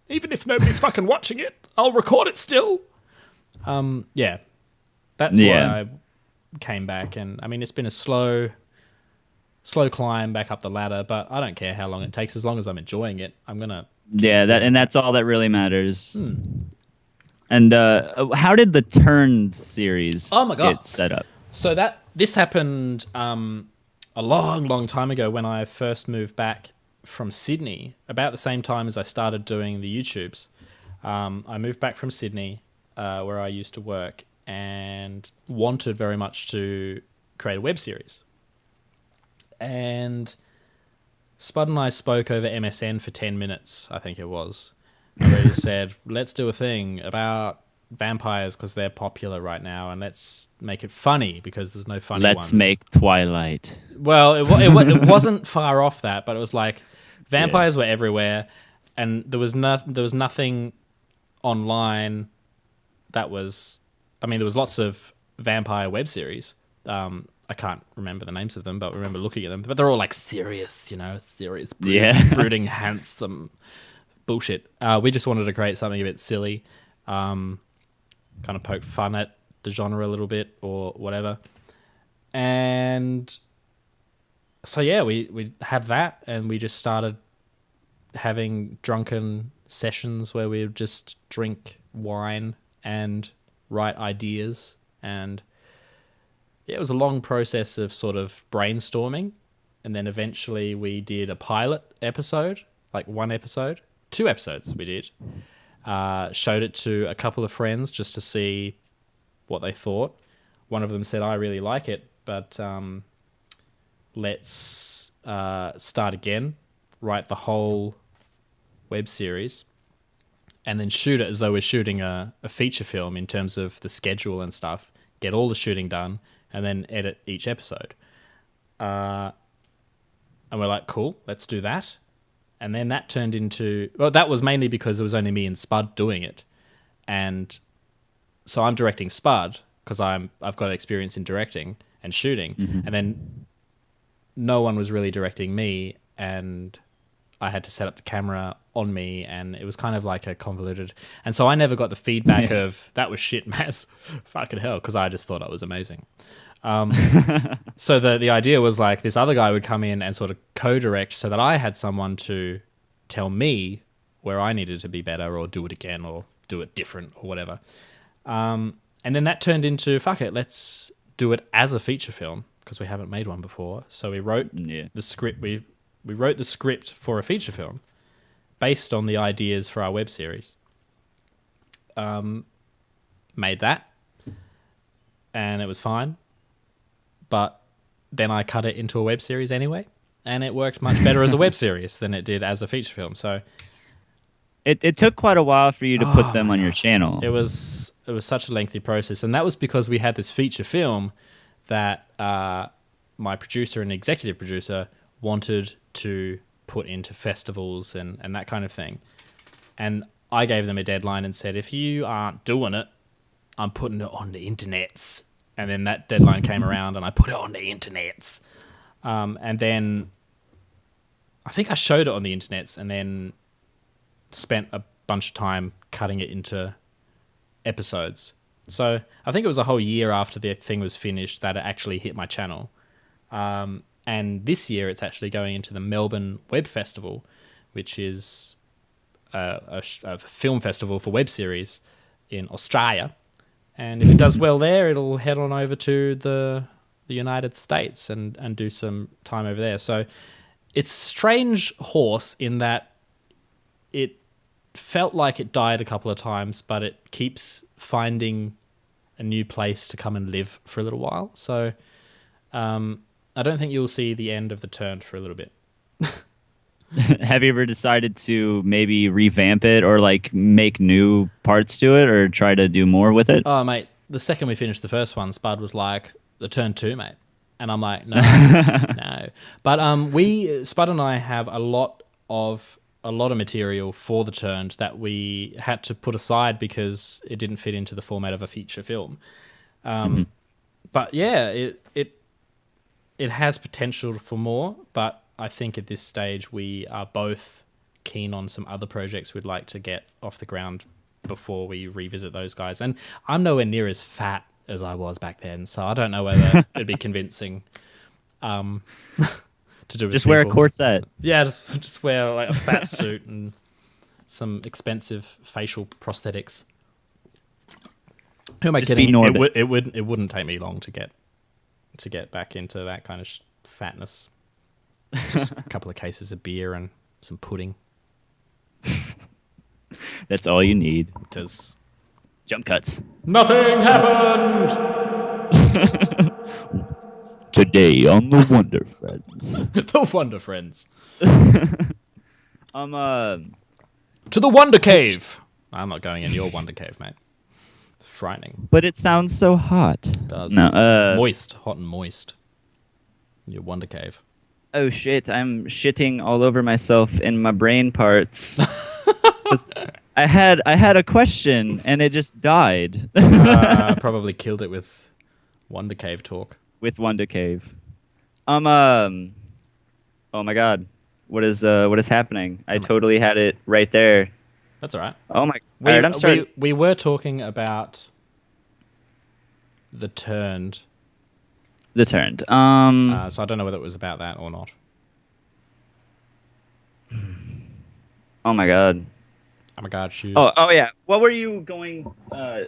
Even if nobody's fucking watching it, I'll record it still. That's why I came back. And I mean, it's been a slow climb back up the ladder, but I don't care how long it takes. As long as I'm enjoying it, I'm going to... that's all that really matters. And how did the Turns series get set up? So this happened a long time ago when I first moved back from Sydney, about the same time as I started doing the YouTubes. I moved back from Sydney, where I used to work, and wanted very much to create a web series. And Spud and I spoke over MSN for 10 minutes, I think it was. I really said, let's do a thing about vampires because they're popular right now, and let's make it funny because there's no funny ones. Let's make Twilight. Well, it wasn't far off that, but it was like vampires were everywhere, and there was nothing online that was... I mean, there was lots of vampire web series. I can't remember the names of them, but I remember looking at them. But they're all like serious, serious, brooding, handsome bullshit. We just wanted to create something a bit silly, kind of poke fun at the genre a little bit or whatever. And so, we had that, and we just started having drunken sessions where we would just drink wine and write ideas. And it was a long process of sort of brainstorming. And then eventually we did a pilot episode, like 1 episode. 2 episodes we did. Showed it to a couple of friends just to see what they thought. One of them said, I really like it, but let's start again, write the whole web series, and then shoot it as though we're shooting a feature film in terms of the schedule and stuff, get all the shooting done, and then edit each episode. And we're like, cool, let's do that. And then that turned into... Well, that was mainly because it was only me and Spud doing it. And so I'm directing Spud because I've got experience in directing and shooting. Mm-hmm. And then no one was really directing me, and I had to set up the camera on me, and it was kind of like a convoluted... And so I never got the feedback of, that was shit, Maz. Fucking hell, because I just thought I was amazing. So the idea was like this other guy would come in and sort of co-direct so that I had someone to tell me where I needed to be better or do it again or do it different or whatever. And then that turned into, fuck it, let's do it as a feature film. because we haven't made one before. So we wrote Yeah. the script. We wrote the script for a feature film based on the ideas for our web series. Made that, and it was fine. But then I cut it into a web series anyway, and it worked much better as a web series than it did as a feature film. So It took quite a while for you to put them on your channel. it was such a lengthy process, and that was because we had this feature film that my producer and executive producer wanted to put into festivals and that kind of thing. And I gave them a deadline and said, if you aren't doing it, I'm putting it on the internets. And then that deadline came around and I put it on the internets. And then I think I showed it on the internets and then spent a bunch of time cutting it into episodes. So I think it was a whole year after the thing was finished that it actually hit my channel. And this year it's actually going into the Melbourne Web Festival, which is a film festival for web series in Australia. And if it does well there, it'll head on over to the United States and do some time over there. So it's strange horse in that it felt like it died a couple of times, but it keeps finding a new place to come and live for a little while. So I don't think you'll see the end of the turn for a little bit. Have you ever decided to maybe revamp it or like make new parts to it or try to do more with it? Oh, mate, the second we finished the first one, Spud was like, the turn 2, mate. And I'm like, no, no. But Spud and I have a lot of material for the turned that we had to put aside because it didn't fit into the format of a feature film. But yeah, it has potential for more, but I think at this stage we are both keen on some other projects we'd like to get off the ground before we revisit those guys. And I'm nowhere near as fat as I was back then, so I don't know whether it'd be convincing to do just wear a corset. Yeah, just wear like a fat suit and some expensive facial prosthetics. Who am I kidding? It wouldn't take me long to get back into that kind of fatness. Just a couple of cases of beer and some pudding. That's all you need. It is. Jump cuts. Nothing happened! Today on the Wonder Friends. The Wonder Friends. To the Wonder Cave! I'm not going in your Wonder Cave, mate. It's frightening. But it sounds so hot. It does. No, moist. Hot and moist. Your Wonder Cave. Oh shit, I'm shitting all over myself in my brain parts. I had a question and it just died. Probably killed it with Wonder Cave talk. With Wonder Cave. Oh my god. What is happening? I totally had it right there. That's all right. Oh my god. I'm sorry. We were talking about the turned. The turned. So I don't know whether it was about that or not. Oh my god. Oh my god, shoes. Oh yeah. What were you going?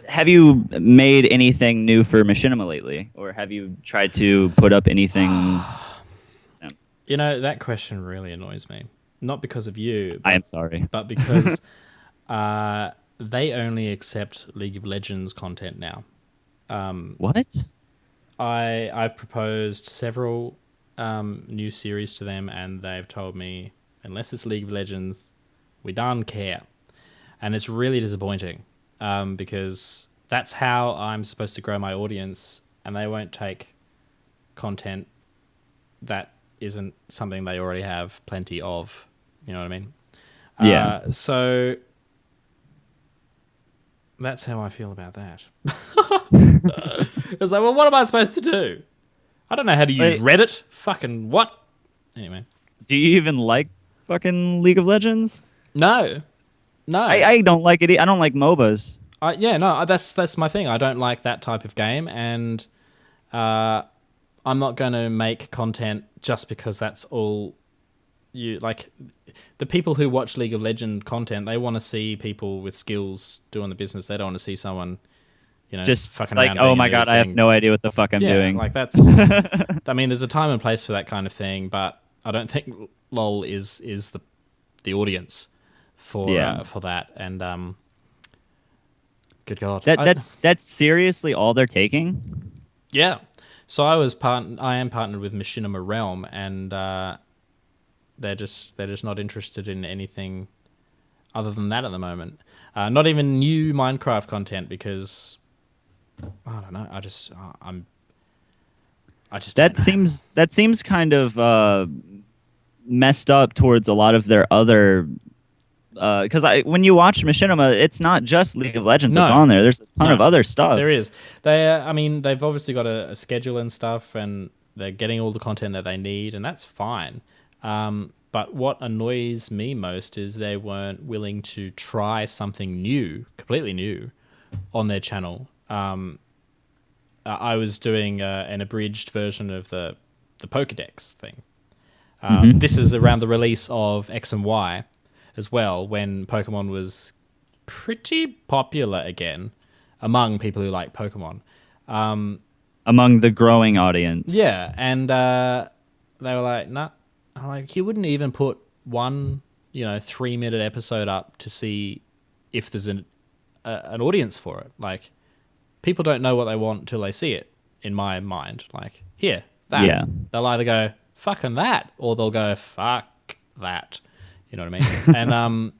Have you made anything new for Machinima lately, or have you tried to put up anything? You know, that question really annoys me. Not because of you. I am sorry, but because they only accept League of Legends content now. What? I've proposed several new series to them, and they've told me, unless it's League of Legends, we don't care. And it's really disappointing because that's how I'm supposed to grow my audience, and they won't take content that isn't something they already have plenty of. You know what I mean? Yeah. So that's how I feel about that. It's like, well, what am I supposed to do? I don't know how to use Reddit. Fucking what? Anyway. Do you even like fucking League of Legends? No. I don't like it. I don't like MOBAs. That's my thing. I don't like that type of game, and I'm not going to make content just because that's all you like. The people who watch League of Legends content, they want to see people with skills doing the business. They don't want to see someone, Just fucking like, around oh doing a my nude god, I have thing. no idea what the fuck I'm Yeah, doing. like that's. I mean, there's a time and place for that kind of thing, but I don't think LOL is the audience Yeah. for that. And good God, That's seriously all they're taking? yeah. So I am partnered with Machinima Realm, and they're just not interested in anything other than that at the moment. Not even new Minecraft content because I don't know. I just don't know. That seems kind of messed up towards a lot of their other because I when you watch Machinima, it's not just League of Legends that's No, on there. There's a ton of no, other there stuff. is. I mean, they've obviously got a schedule and stuff, and they're getting all the content that they need, and that's fine. But what annoys me most is they weren't willing to try something new, completely new, on their channel. I was doing an abridged version of the Pokédex thing. This is around the release of X and Y as well, when Pokemon was pretty popular again among people who like Pokemon. Among the growing audience. Yeah, and they were like, "Nah." I'm like, you wouldn't even put one, 3-minute episode up to see if there's an audience for it. Like, people don't know what they want till they see it. In my mind, like, here, that. Yeah. They'll either go fucking that, or they'll go fuck that. You know what I mean? And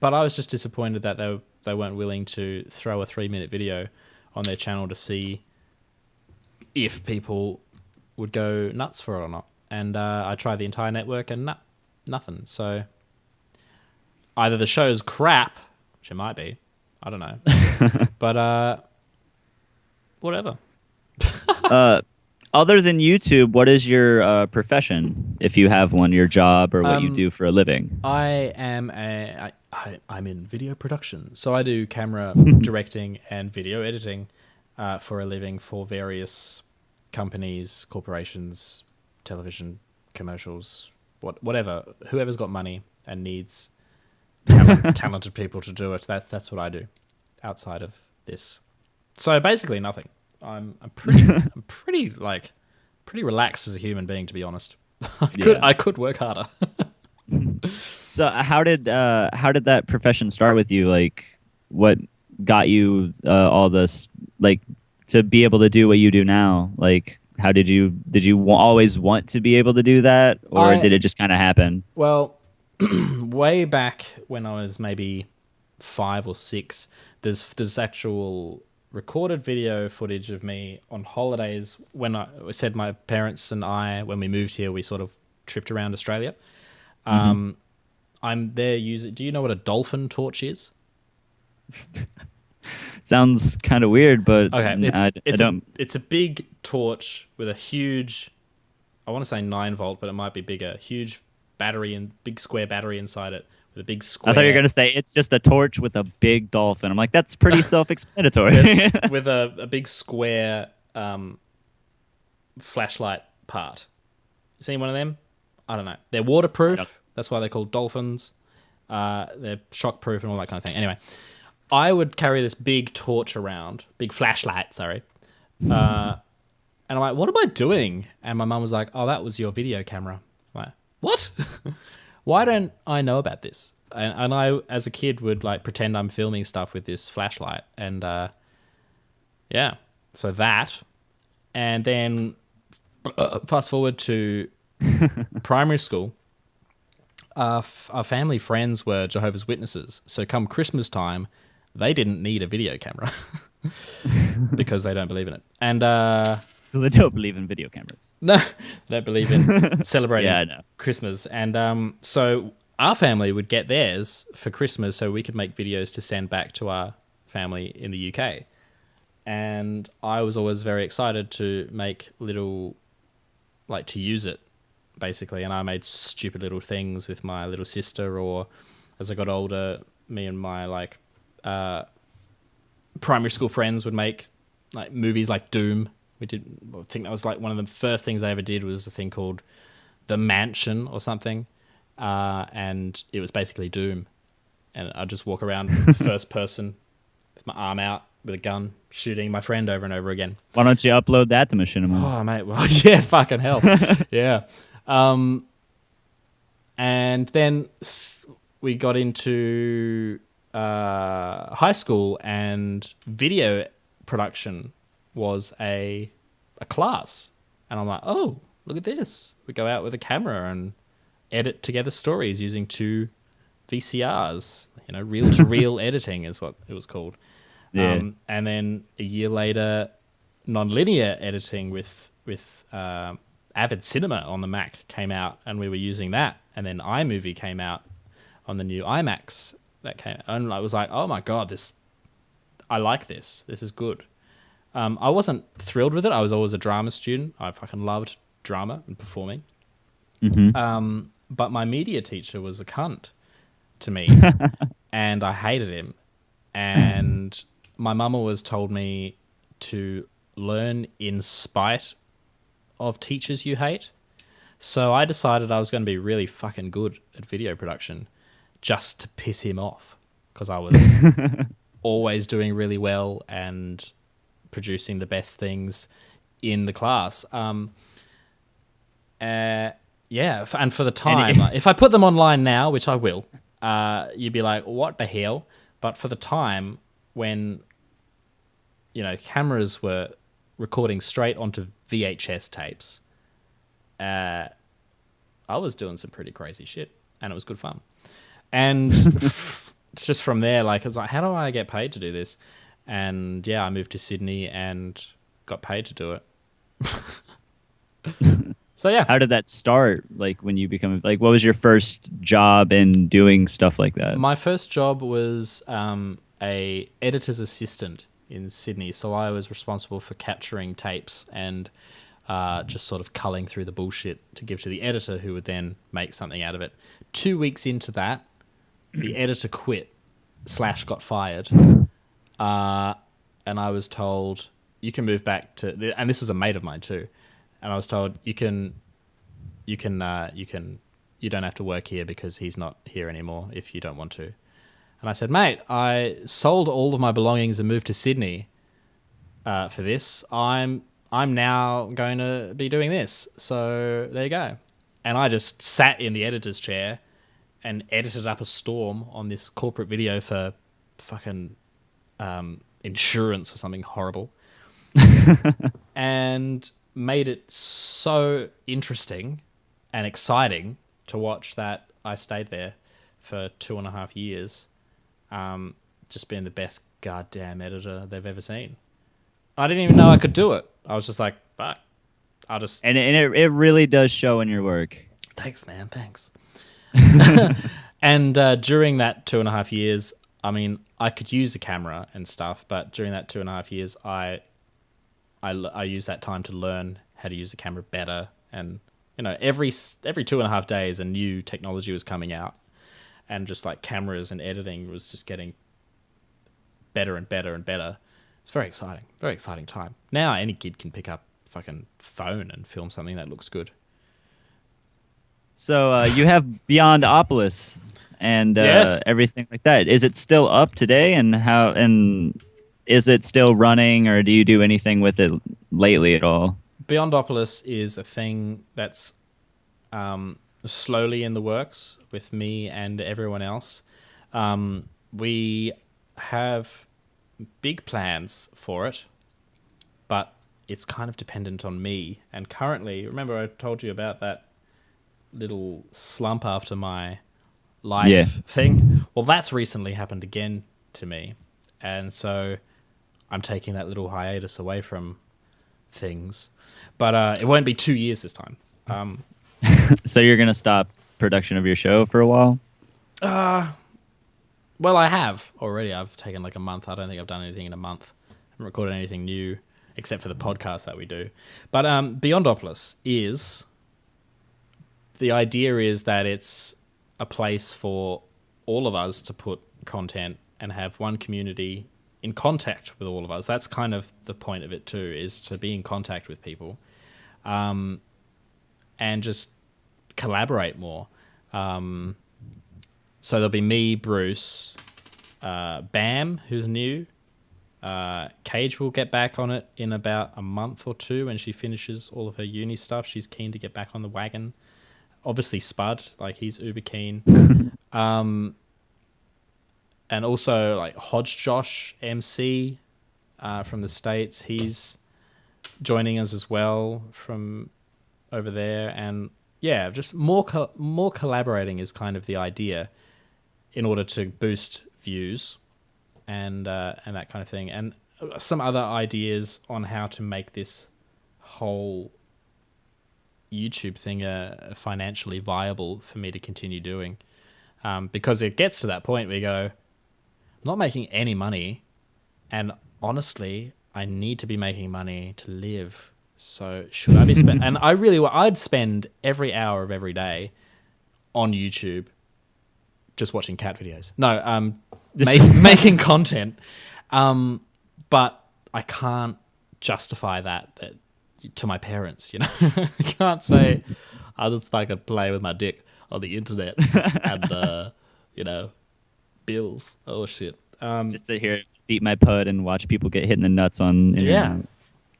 but I was just disappointed that they weren't willing to throw a 3-minute video on their channel to see if people would go nuts for it or not. And I tried the entire network and nothing. So either the show's crap, which it might be, I don't know, but whatever. Other than YouTube, what is your profession, if you have one, your job or what you do for a living? I'm in video production, so I do camera directing and video editing for a living for various companies, corporations, television commercials, whatever. Whoever's got money and needs talented people to do it, that's what I do outside of this. So basically nothing. I'm pretty relaxed as a human being, to be honest. I could work harder. So how did that profession start with you? Like, what got you all this, like, to be able to do what you do now? Like, how did you always want to be able to do that, or did it just kind of happen? Well, way back when I was maybe 5 or 6, there's actual recorded video footage of me on holidays when I said my parents and I, when we moved here, we sort of tripped around Australia. I'm there using. Do you know what a dolphin torch is? Sounds kind of weird, but okay, I don't. It's a big torch with a huge, I want to say 9-volt, but it might be bigger. Huge battery and big square battery inside it with a big square. I thought you were gonna say it's just a torch with a big dolphin. I'm like, that's pretty self-explanatory. with a big square flashlight part. You seen one of them? I don't know. They're waterproof. That's why they're called dolphins. They're shockproof and all that kind of thing. Anyway, I would carry this big torch around, big flashlight, sorry. And I'm like, what am I doing? And my mum was like, oh, that was your video camera. I'm like, what? Why don't I know about this? And I, as a kid, would like pretend I'm filming stuff with this flashlight. And yeah, so that. And then fast forward to primary school. Our family friends were Jehovah's Witnesses. So come Christmas time, they didn't need a video camera because they don't believe in it. And Because they don't believe in video cameras. no, they don't believe in celebrating Yeah, I know. Christmas. And so our family would get theirs for Christmas so we could make videos to send back to our family in the UK. And I was always very excited to make little, like, to use it, basically. And I made stupid little things with my little sister, or as I got older, me and my, like, primary school friends would make, like, movies like Doom. I think that was, like, one of the first things I ever did was a thing called The Mansion or something. And it was basically Doom. And I'd just walk around first person with my arm out with a gun shooting my friend over and over again. Why don't you upload that to Machinima? Oh, mate. Well, yeah, fucking hell. Yeah. And then we got into high school, and video production was a class. And I'm like, oh, look at this. We go out with a camera and edit together stories using 2 VCRs. Reel-to-reel editing is what it was called. Yeah. And then a year later, non-linear editing with Avid Cinema on the Mac came out, and we were using that. And then iMovie came out on the new iMacs that came out. And I was like, oh my God, I like this. This is good. I wasn't thrilled with it. I was always a drama student. I fucking loved drama and performing. Mm-hmm. But my media teacher was a cunt to me, and I hated him. And my mum always told me to learn in spite of teachers you hate. So I decided I was going to be really fucking good at video production just to piss him off, because I was always doing really well and producing the best things in the class. Yeah, and for the time, if I put them online now, which I will, you'd be like, what the hell? But for the time when, cameras were recording straight onto VHS tapes, I was doing some pretty crazy shit, and it was good fun. And just from there, I was like, how do I get paid to do this? And yeah, I moved to Sydney and got paid to do it. So yeah. How did that start? When you become what was your first job in doing stuff like that? My first job was a editor's assistant in Sydney. So I was responsible for capturing tapes and just sort of culling through the bullshit to give to the editor, who would then make something out of it. 2 weeks into that, the editor quit / got fired. And I was told, you can move back to, and this was a mate of mine too. And I was told, you don't have to work here because he's not here anymore if you don't want to. And I said, mate, I sold all of my belongings and moved to Sydney for this. I'm now going to be doing this. So there you go. And I just sat in the editor's chair and edited up a storm on this corporate video for fucking insurance or something horrible. And made it so interesting and exciting to watch that I stayed there for 2.5 years, just being the best goddamn editor they've ever seen. I didn't even know I could do it. I was just like, fuck, I'll just... And it really does show in your work. Thanks, man, thanks. And during that 2.5 years, I mean, I could use the camera and stuff, but during that 2.5 years, I used that time to learn how to use the camera better. And, every 2.5 days, a new technology was coming out. And just cameras and editing was just getting better and better and better. It's very exciting time. Now any kid can pick up a fucking phone and film something that looks good. So you have Beyondopolis and yes. Everything like that. Is it still up today? And is it still running, or do you do anything with it lately at all? Beyondopolis is a thing that's slowly in the works with me and everyone else. We have big plans for it, but it's kind of dependent on me. And currently, remember I told you about that little slump after my life thing? Well, that's recently happened again to me. And so I'm taking that little hiatus away from things. But it won't be 2 years this time. So you're going to stop production of your show for a while? Well, I have already. I've taken a month. I don't think I've done anything in a month. I haven't recorded anything new except for the podcast that we do. But Beyondopolis is... The idea is that it's a place for all of us to put content and have one community in contact with all of us. That's kind of the point of it too, is to be in contact with people. And just collaborate more. So there'll be me, Bruce, Bam, who's new, Cage will get back on it in about a month or two when she finishes all of her uni stuff. She's keen to get back on the wagon. Obviously, Spud, like he's uber keen. And also like Hodge Josh MC from the States, he's joining us as well from over there. And yeah, just more collaborating is kind of the idea in order to boost views and that kind of thing, and some other ideas on how to make this whole YouTube thing financially viable for me to continue doing, because it gets to that point where you go, I'm not making any money, and honestly, I need to be making money to live. So should I be spend? And I'd spend every hour of every day on YouTube just watching cat videos. No, making content. But I can't justify that to my parents, you know. I can't say I'll just fucking play with my dick on the internet and you know, bills. Oh shit. Just sit here, eat my pud, and watch people get hit in the nuts on internet.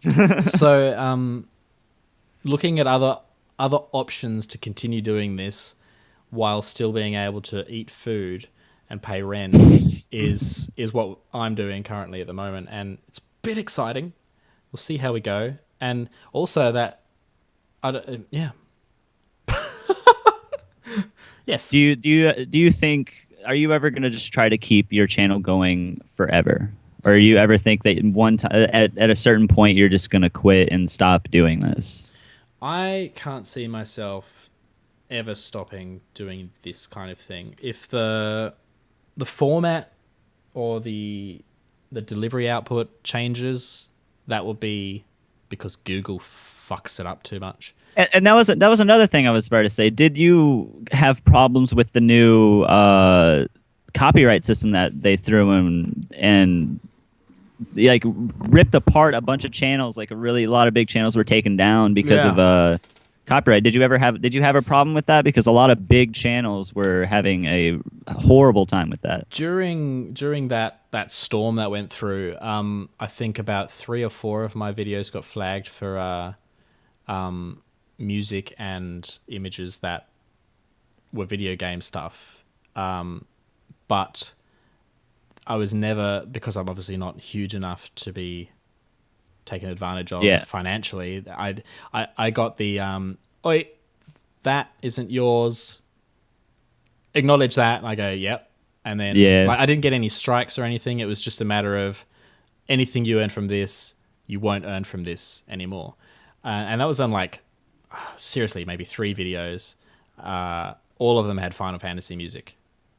Yeah. So looking at other options to continue doing this while still being able to eat food and pay rent is what I'm doing currently at the moment, and it's a bit exciting. We'll see how we go, and also that yeah. Yes. Do you think, are you ever going to just try to keep your channel going forever, or you ever think that one time at a certain point you're just going to quit and stop doing this? I can't see myself ever stopping doing this kind of thing. If the format or the delivery output changes, that will be because Google fucks it up too much. And that was another thing I was about to say. Did you have problems with the new copyright system that they threw in and like ripped apart a bunch of channels? Like a lot of big channels were taken down because of copyright. Did you have a problem with that? Because a lot of big channels were having a horrible time with that. During that storm that went through, I think about 3 or 4 of my videos got flagged for music and images that were video game stuff. But I was never, because I'm obviously not huge enough to be taken advantage of financially. I got the oi, that isn't yours. Acknowledge that, and I go, yep. And then like, I didn't get any strikes or anything. It was just a matter of anything you earn from this, you won't earn from this anymore. And that was on like seriously maybe 3 videos. All of them had Final Fantasy music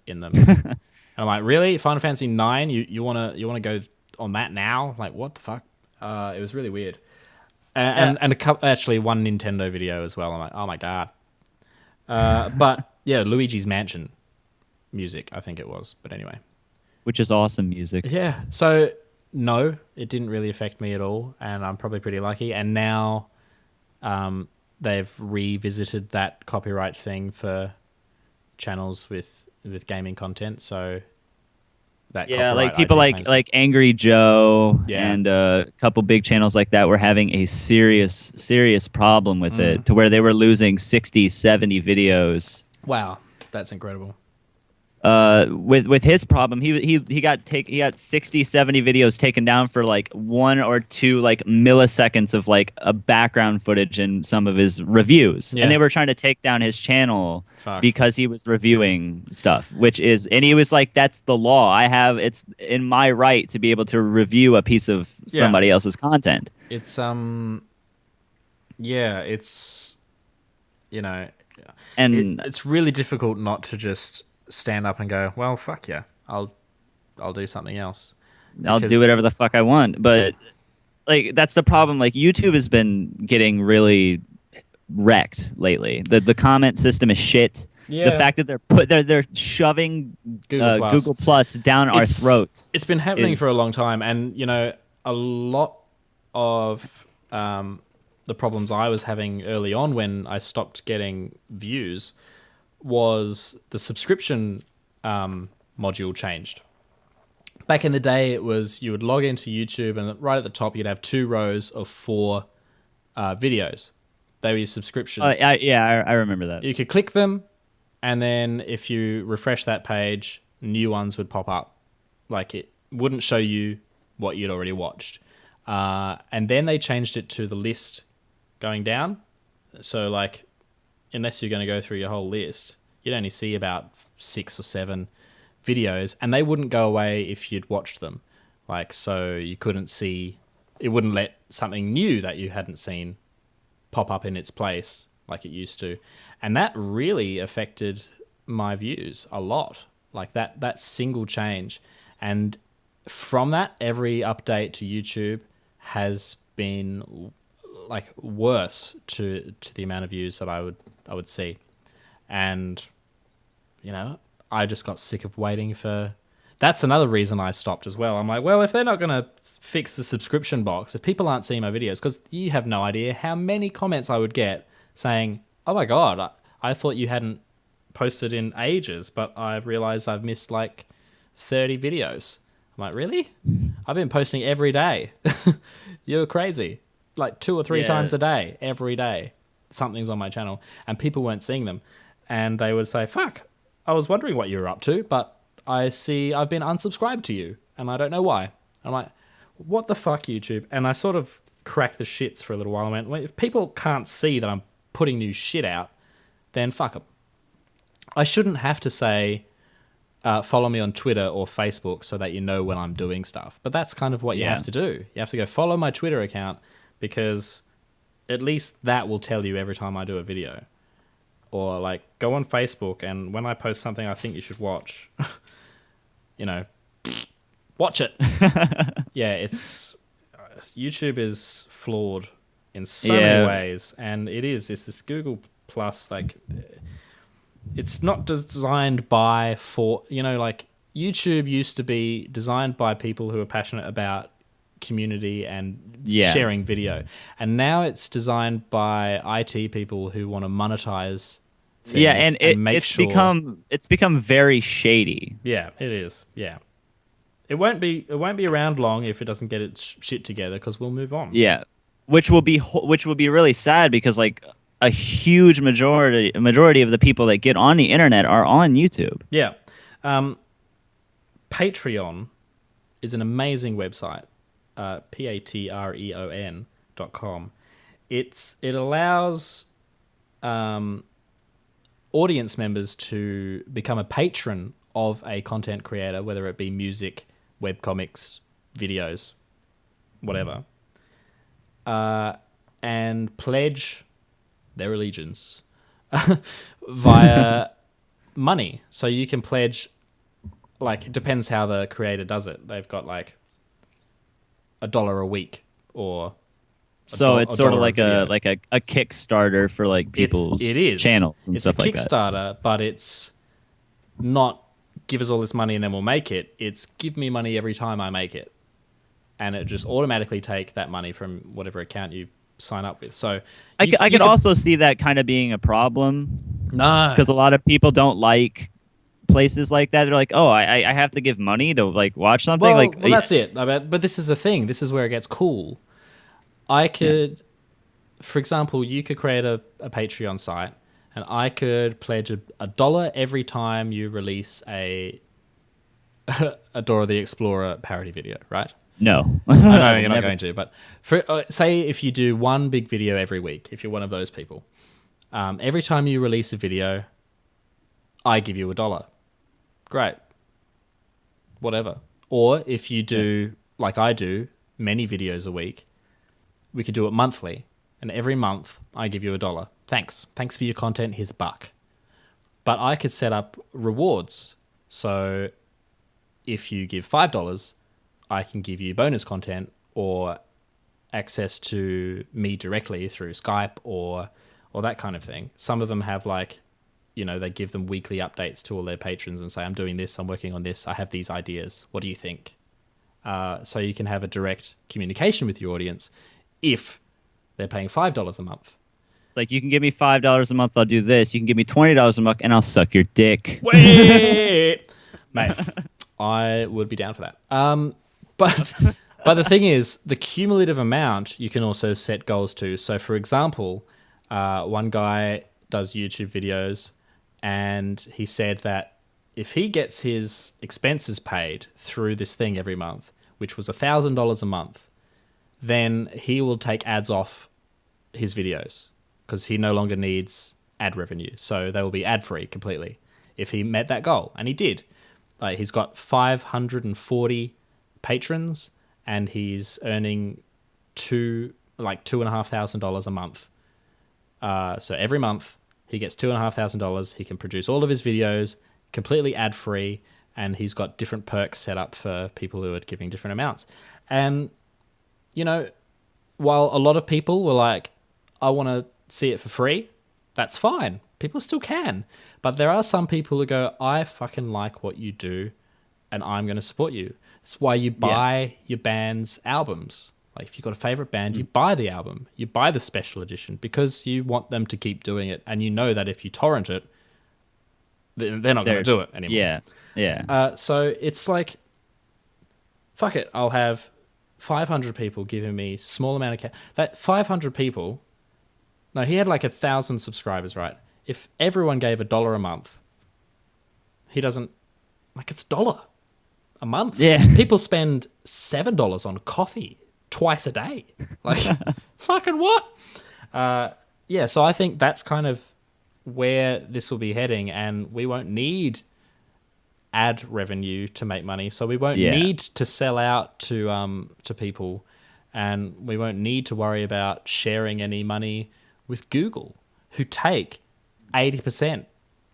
in them. And I'm like, really? Final Fantasy 9? You wanna go on that now? Like, what the fuck? It was really weird. And a couple, actually one Nintendo video as well. I'm like, oh my god. But yeah, Luigi's Mansion music, I think it was. But anyway, which is awesome music. Yeah. So no, it didn't really affect me at all, and I'm probably pretty lucky. And now, they've revisited that copyright thing for channels with gaming content. So that like people like Angry Joe and a couple big channels like that were having a serious problem with it, to where they were losing 60, 70 videos. Wow, that's incredible. With his problem, he got 60, 70 videos taken down for like 1 or 2 like milliseconds of like a background footage in some of his reviews, and they were trying to take down his channel because he was reviewing stuff, and he was like, that's the law. It's in my right to be able to review a piece of somebody else's content. It's it's, you know, and it's really difficult not to just stand up and go, well, fuck yeah, I'll do something else. I'll do whatever the fuck I want. But like, that's the problem. Like, YouTube has been getting really wrecked lately. The comment system is shit. The fact that they're shoving Google Plus down our throats. It's been happening for a long time, and you know, a lot of the problems I was having early on when I stopped getting views was the subscription module changed. Back in the day, it was you would log into YouTube, and right at the top, you'd have 2 rows of 4 videos. They were your subscriptions. I remember that. You could click them, and then if you refresh that page, new ones would pop up. Like, it wouldn't show you what you'd already watched. And then they changed it to the list going down. So, like, unless you're going to go through your whole list, you'd only see about 6 or 7 videos, and they wouldn't go away if you'd watched them. Like, so you couldn't see, it wouldn't let something new that you hadn't seen pop up in its place like it used to. And that really affected my views a lot. Like that single change. And from that, every update to YouTube has been like worse to the amount of views that I would see. And, you know, I just got sick of waiting for... That's another reason I stopped as well. I'm like, well, if they're not going to fix the subscription box, if people aren't seeing my videos, because you have no idea how many comments I would get saying, oh my God, I thought you hadn't posted in ages, but I've realized I've missed like 30 videos. I'm like, really? I've been posting every day. You're crazy. Like 2 or 3 times a day, every day. Something's on my channel, and people weren't seeing them. And they would say, fuck, I was wondering what you were up to, but I see I've been unsubscribed to you, and I don't know why. I'm like, what the fuck, YouTube? And I sort of cracked the shits for a little while. I went, well, if people can't see that I'm putting new shit out, then fuck them. I shouldn't have to say, follow me on Twitter or Facebook so that you know when I'm doing stuff. But that's kind of what you have to do. You have to go follow my Twitter account, because at least that will tell you every time I do a video. Or like go on Facebook, and when I post something I think you should watch, you know, watch it. Yeah, it's YouTube is flawed in so many ways, and it's this Google Plus, like, it's not designed for, you know, like YouTube used to be designed by people who are passionate about community and sharing video, and now it's designed by IT people who want to monetize things. And it's become very shady. Yeah, it is. Yeah, it won't be around long if it doesn't get its shit together, because we'll move on. Yeah, which will be really sad, because like a huge majority of the people that get on the internet are on YouTube. Yeah, Patreon is an amazing website. patreon.com. It allows audience members to become a patron of a content creator, whether it be music, webcomics, videos, whatever, and pledge their allegiance via money. So you can pledge, like, it depends how the creator does it. They've got like $1 a week, or so it's sort of like a Kickstarter for like people's channels and stuff like that. It's a Kickstarter, but it's not give us all this money and then we'll make it. It's give me money every time I make it, and it just automatically take that money from whatever account you sign up with. So I could also see that kind of being a problem. No, because a lot of people don't like places like that. They're like, oh, I have to give money to like watch something. Well, that's it. But this is the thing. This is where it gets cool. I could, for example, you could create a Patreon site, and I could pledge $1 every time you release a Dora the Explorer parody video, right? No. I know you're not going to, but say if you do one big video every week, if you're one of those people, every time you release a video, I give you $1. Great. Whatever. Or if you do, like I do, many videos a week, we could do it monthly. And every month, I give you $1. Thanks. Thanks for your content. Here's $1. But I could set up rewards. So if you give $5, I can give you bonus content or access to me directly through Skype or that kind of thing. Some of them have like, you know, they give them weekly updates to all their patrons and say, I'm doing this, I'm working on this, I have these ideas. What do you think? So you can have a direct communication with your audience if they're paying $5 a month. It's like, you can give me $5 a month, I'll do this. You can give me $20 a month, and I'll suck your dick. Wait! Mate, I would be down for that. But but the thing is, the cumulative amount you can also set goals to. So, for example, one guy does YouTube videos, and he said that if he gets his expenses paid through this thing every month, which was $1,000 a month, then he will take ads off his videos because he no longer needs ad revenue. So they will be ad free completely if he met that goal, and he did. Like, he's got 540 patrons, and he's earning $2,500 a month. So every month he gets $2,500. He can produce all of his videos completely ad free, and he's got different perks set up for people who are giving different amounts. And you know, while a lot of people were like, I want to see it for free, that's fine. People still can. But there are some people who go, I fucking like what you do, and I'm going to support you. It's why you buy your band's albums. Like, if you've got a favorite band, you buy the album. You buy the special edition because you want them to keep doing it. And you know that if you torrent it, they're not going to do it anymore. Yeah. So it's like, fuck it. I'll have 500 people giving me small amount of cash. That 500 people, no, he had like 1,000 subscribers, right? If everyone gave $1 a month, he doesn't, like, it's $1 a month. Yeah. People spend $7 on coffee twice a day. Like, fucking what? Yeah, so I think that's kind of where this will be heading, and we won't need ad revenue to make money, so we won't need to sell out to people, and we won't need to worry about sharing any money with Google, who take 80%.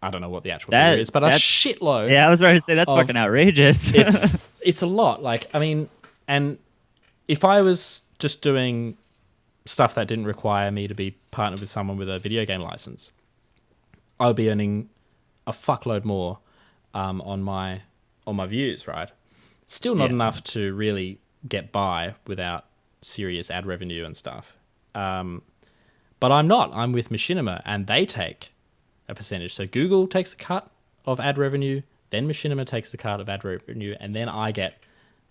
I don't know what the actual figure is, but a shitload. Yeah, I was about to say that's fucking outrageous. It's a lot. Like, I mean, and if I was just doing stuff that didn't require me to be partnered with someone with a video game license, I would be earning a fuckload more on my views, right? Still not enough to really get by without serious ad revenue and stuff. But I'm not. I'm with Machinima, and they take a percentage. So Google takes a cut of ad revenue, then Machinima takes a cut of ad revenue, and then I get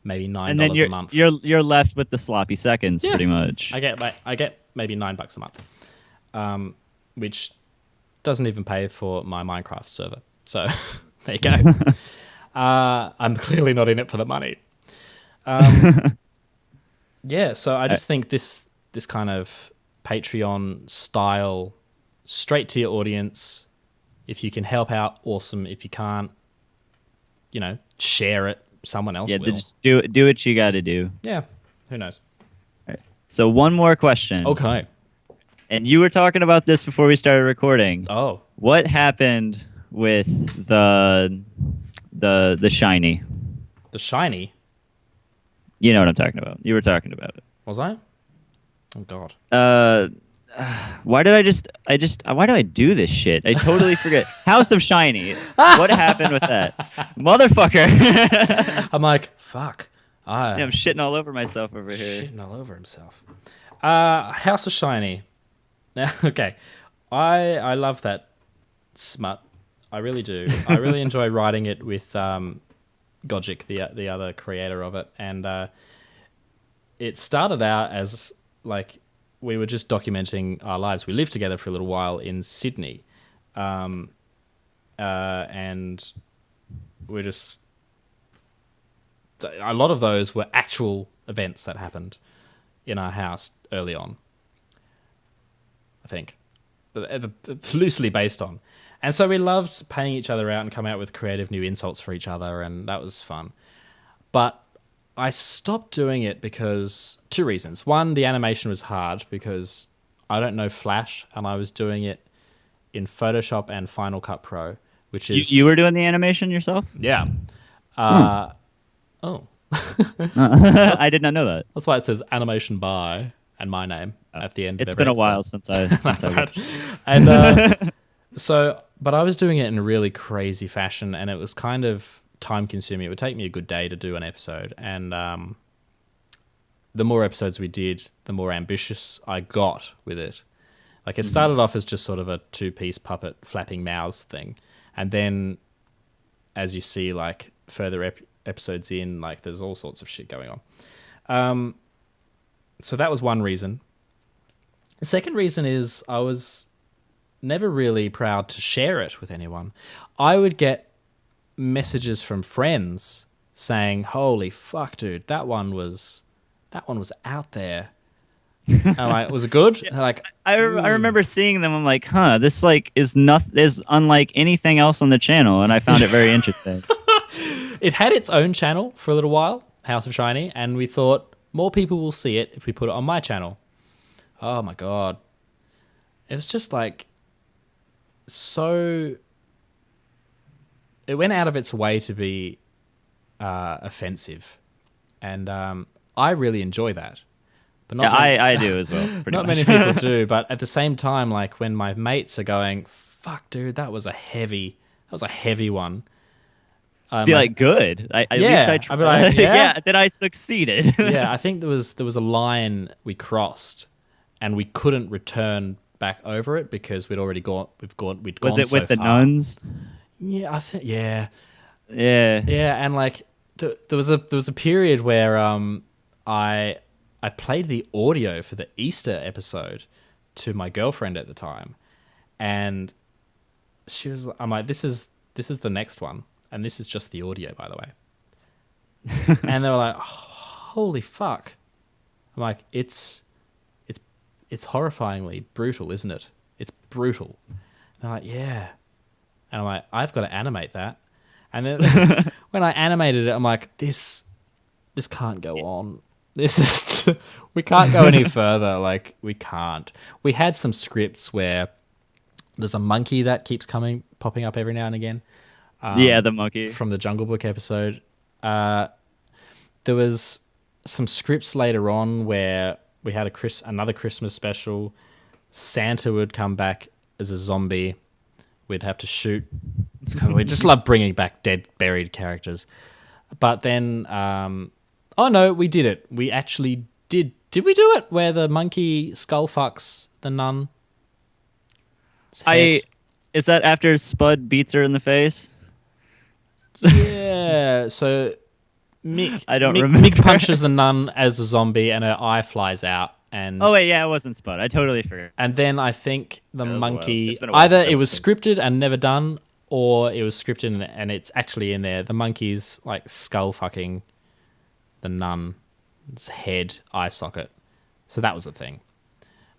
maybe $9 and then a month. You're left with the sloppy seconds, pretty much. I get maybe $9 a month, which doesn't even pay for my Minecraft server. So there you go. I'm clearly not in it for the money. Yeah, so I just think this kind of Patreon style, straight to your audience. If you can help out, awesome. If you can't, share it. Someone else will. Just do what you got to do. Yeah, who knows? Right. So one more question. Okay. And you were talking about this before we started recording. Oh. What happened with the shiny? The shiny? You know what I'm talking about. You were talking about it. Was I? Oh God. Why do I do this shit? I totally forget. House of Shiny. What happened with that? Motherfucker. I'm like, fuck. I'm shitting all over myself over here. Shitting all over himself. House of Shiny. Now, okay. I love that smut. I really do. I really enjoy writing it with Gogic, the other creator of it. And it started out as like, we were just documenting our lives. We lived together for a little while in Sydney. And we're just... A lot of those were actual events that happened in our house early on, I think. Loosely based on. And so we loved paying each other out and come out with creative new insults for each other, and that was fun. But I stopped doing it because... two reasons. One, the animation was hard because I don't know Flash, and I was doing it in Photoshop and Final Cut Pro, which is... You were doing the animation yourself? Yeah. Oh. I did not know that. That's why it says animation by and my name at the end. It's been a while since I... Right. And but I was doing it in a really crazy fashion, and it was kind of time consuming. It would take me a good day to do an episode, and the more episodes we did, the more ambitious I got with it. Like, it started off as just sort of a two-piece puppet flapping mouths thing, and then as you see like further episodes in, like there's all sorts of shit going on. So that was one reason. The second reason is I was never really proud to share it with anyone. I would get messages from friends saying, "Holy fuck, dude, that one was out there." And I'm like, was it good? Yeah. They're like, I remember seeing them. I'm like, huh, this like is unlike anything else on the channel, and I found it very interesting. it had its own channel for a little while, House of Shiny, and we thought more people will see it if we put it on my channel. Oh my god. It was just like so it went out of its way to be offensive. And I really enjoy that. But not I do as well. Not many people do, but at the same time, like when my mates are going, "Fuck, dude, that was a heavy one." Be like, good. At least I tried. Like, yeah, then I succeeded. Yeah, I think there was a line we crossed, and we couldn't return back over it because we'd gone. Was it so with the far. nuns? Yeah, I think. Yeah, Yeah. and like there was a period where I played the audio for the Easter episode to my girlfriend at the time, and I'm like, this is the next one, and this is just the audio, by the way. And they were like, oh, holy fuck. I'm like, it's horrifyingly brutal, isn't it? It's brutal. And they're like, yeah. And I'm like, I've got to animate that. And then when I animated it, I'm like, this can't go on. This is we can't go any further. Like, we can't. We had some scripts where there's a monkey that keeps popping up every now and again. Yeah, the monkey from the Jungle Book episode. There was some scripts later on where we had another Christmas special. Santa would come back as a zombie. We'd have to shoot. We just love bringing back dead, buried characters. But then, oh no, we did it. We actually did. Did we do it? Where the monkey skull fucks the nun? Is that after Spud beats her in the face? Yeah. So remember. Mick punches the nun as a zombie, and her eye flies out. And oh wait, yeah, it wasn't Spud. I totally forgot. And then I think the monkey either it was scripted and never done, or it was scripted and it's actually in there. The monkey's like skull fucking the nun's head eye socket. So that was the thing.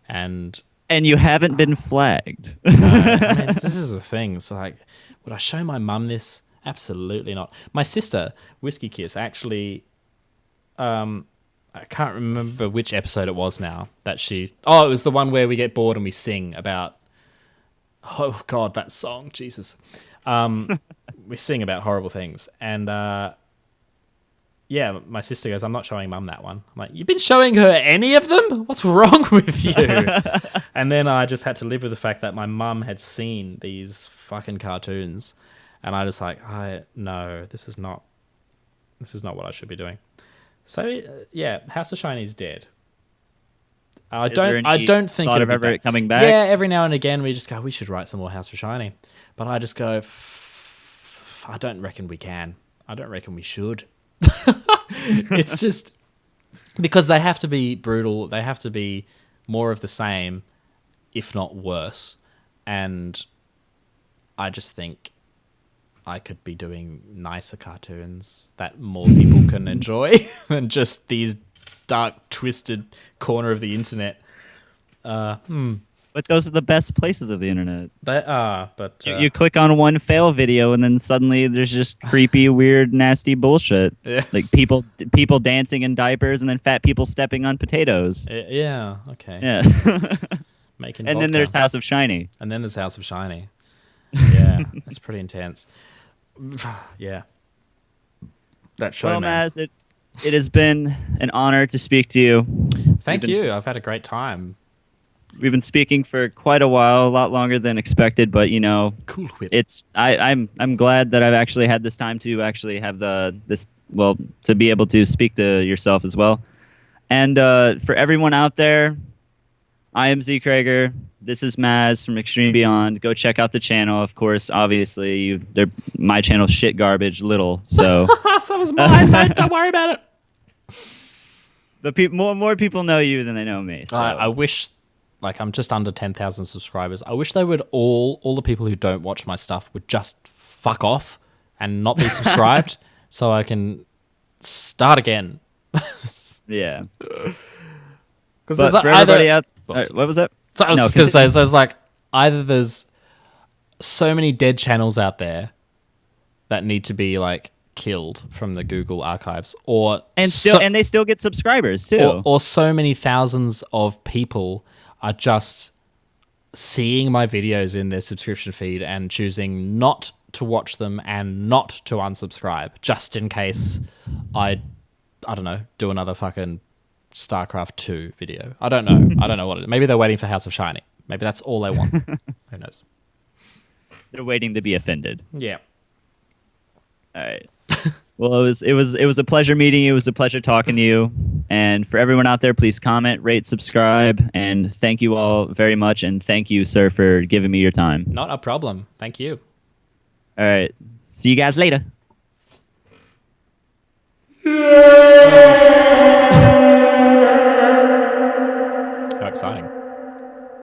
And you haven't been flagged. I mean, this is the thing. So like, would I show my mum this? Absolutely not. My sister, Whiskey Kiss, actually, I can't remember which episode it was now that it was the one where we get bored and we sing about, oh God, that song, Jesus. We sing about horrible things. And yeah, my sister goes, I'm not showing mum that one. I'm like, you've been showing her any of them? What's wrong with you? And then I just had to live with the fact that my mum had seen these fucking cartoons. And I just like, no, this is not what I should be doing. So yeah, House of Shiny is dead. I don't think thought of ever it coming back. Yeah, every now and again we just go, we should write some more House of Shiny, but I just go, I don't reckon we can. I don't reckon we should. It's just because they have to be brutal. They have to be more of the same, if not worse. And I just think I could be doing nicer cartoons that more people can enjoy than just these dark, twisted corner of the internet. But those are the best places of the internet. They are, but you click on one fail video and then suddenly there's just creepy, weird, nasty bullshit. Yes. Like people dancing in diapers and then fat people stepping on potatoes. Yeah. Okay. Yeah. Making and vodka. then there's House of Shiny. And then there's House of Shiny. Yeah, that's pretty intense. Yeah. That show, Well, man. Maz, it has been an honor to speak to you. Thank you. I've had a great time. We've been speaking for quite a while, a lot longer than expected, but you know, Cool Whip. I'm glad that I've actually had this time to actually have to be able to speak to yourself as well. And for everyone out there, I am Z Krager. This is Maz from Extremebeyond. Go check out the channel. Of course, obviously, my channel's shit garbage little. So so is mine, mate. Don't worry about it. But more people know you than they know me. So. I wish, like, I'm just under 10,000 subscribers. I wish they would all the people who don't watch my stuff would just fuck off and not be subscribed so I can start again. Yeah. Because for everybody else, what was that? So I was just going to say, so it's like, either there's so many dead channels out there that need to be, like, killed from the Google archives, or and they still get subscribers too, or so many thousands of people are just seeing my videos in their subscription feed and choosing not to watch them and not to unsubscribe, just in case I don't know, do another fucking StarCraft 2 video. I don't know what it is. Maybe they're waiting for House of Shining. Maybe that's all they want. Who knows? They're waiting to be offended. Yeah. All right. Well, it was a pleasure meeting you. It was a pleasure talking to you. And for everyone out there, please comment, rate, subscribe, and thank you all very much. And thank you, sir, for giving me your time. Not a problem. Thank you. All right. See you guys later. Yeah.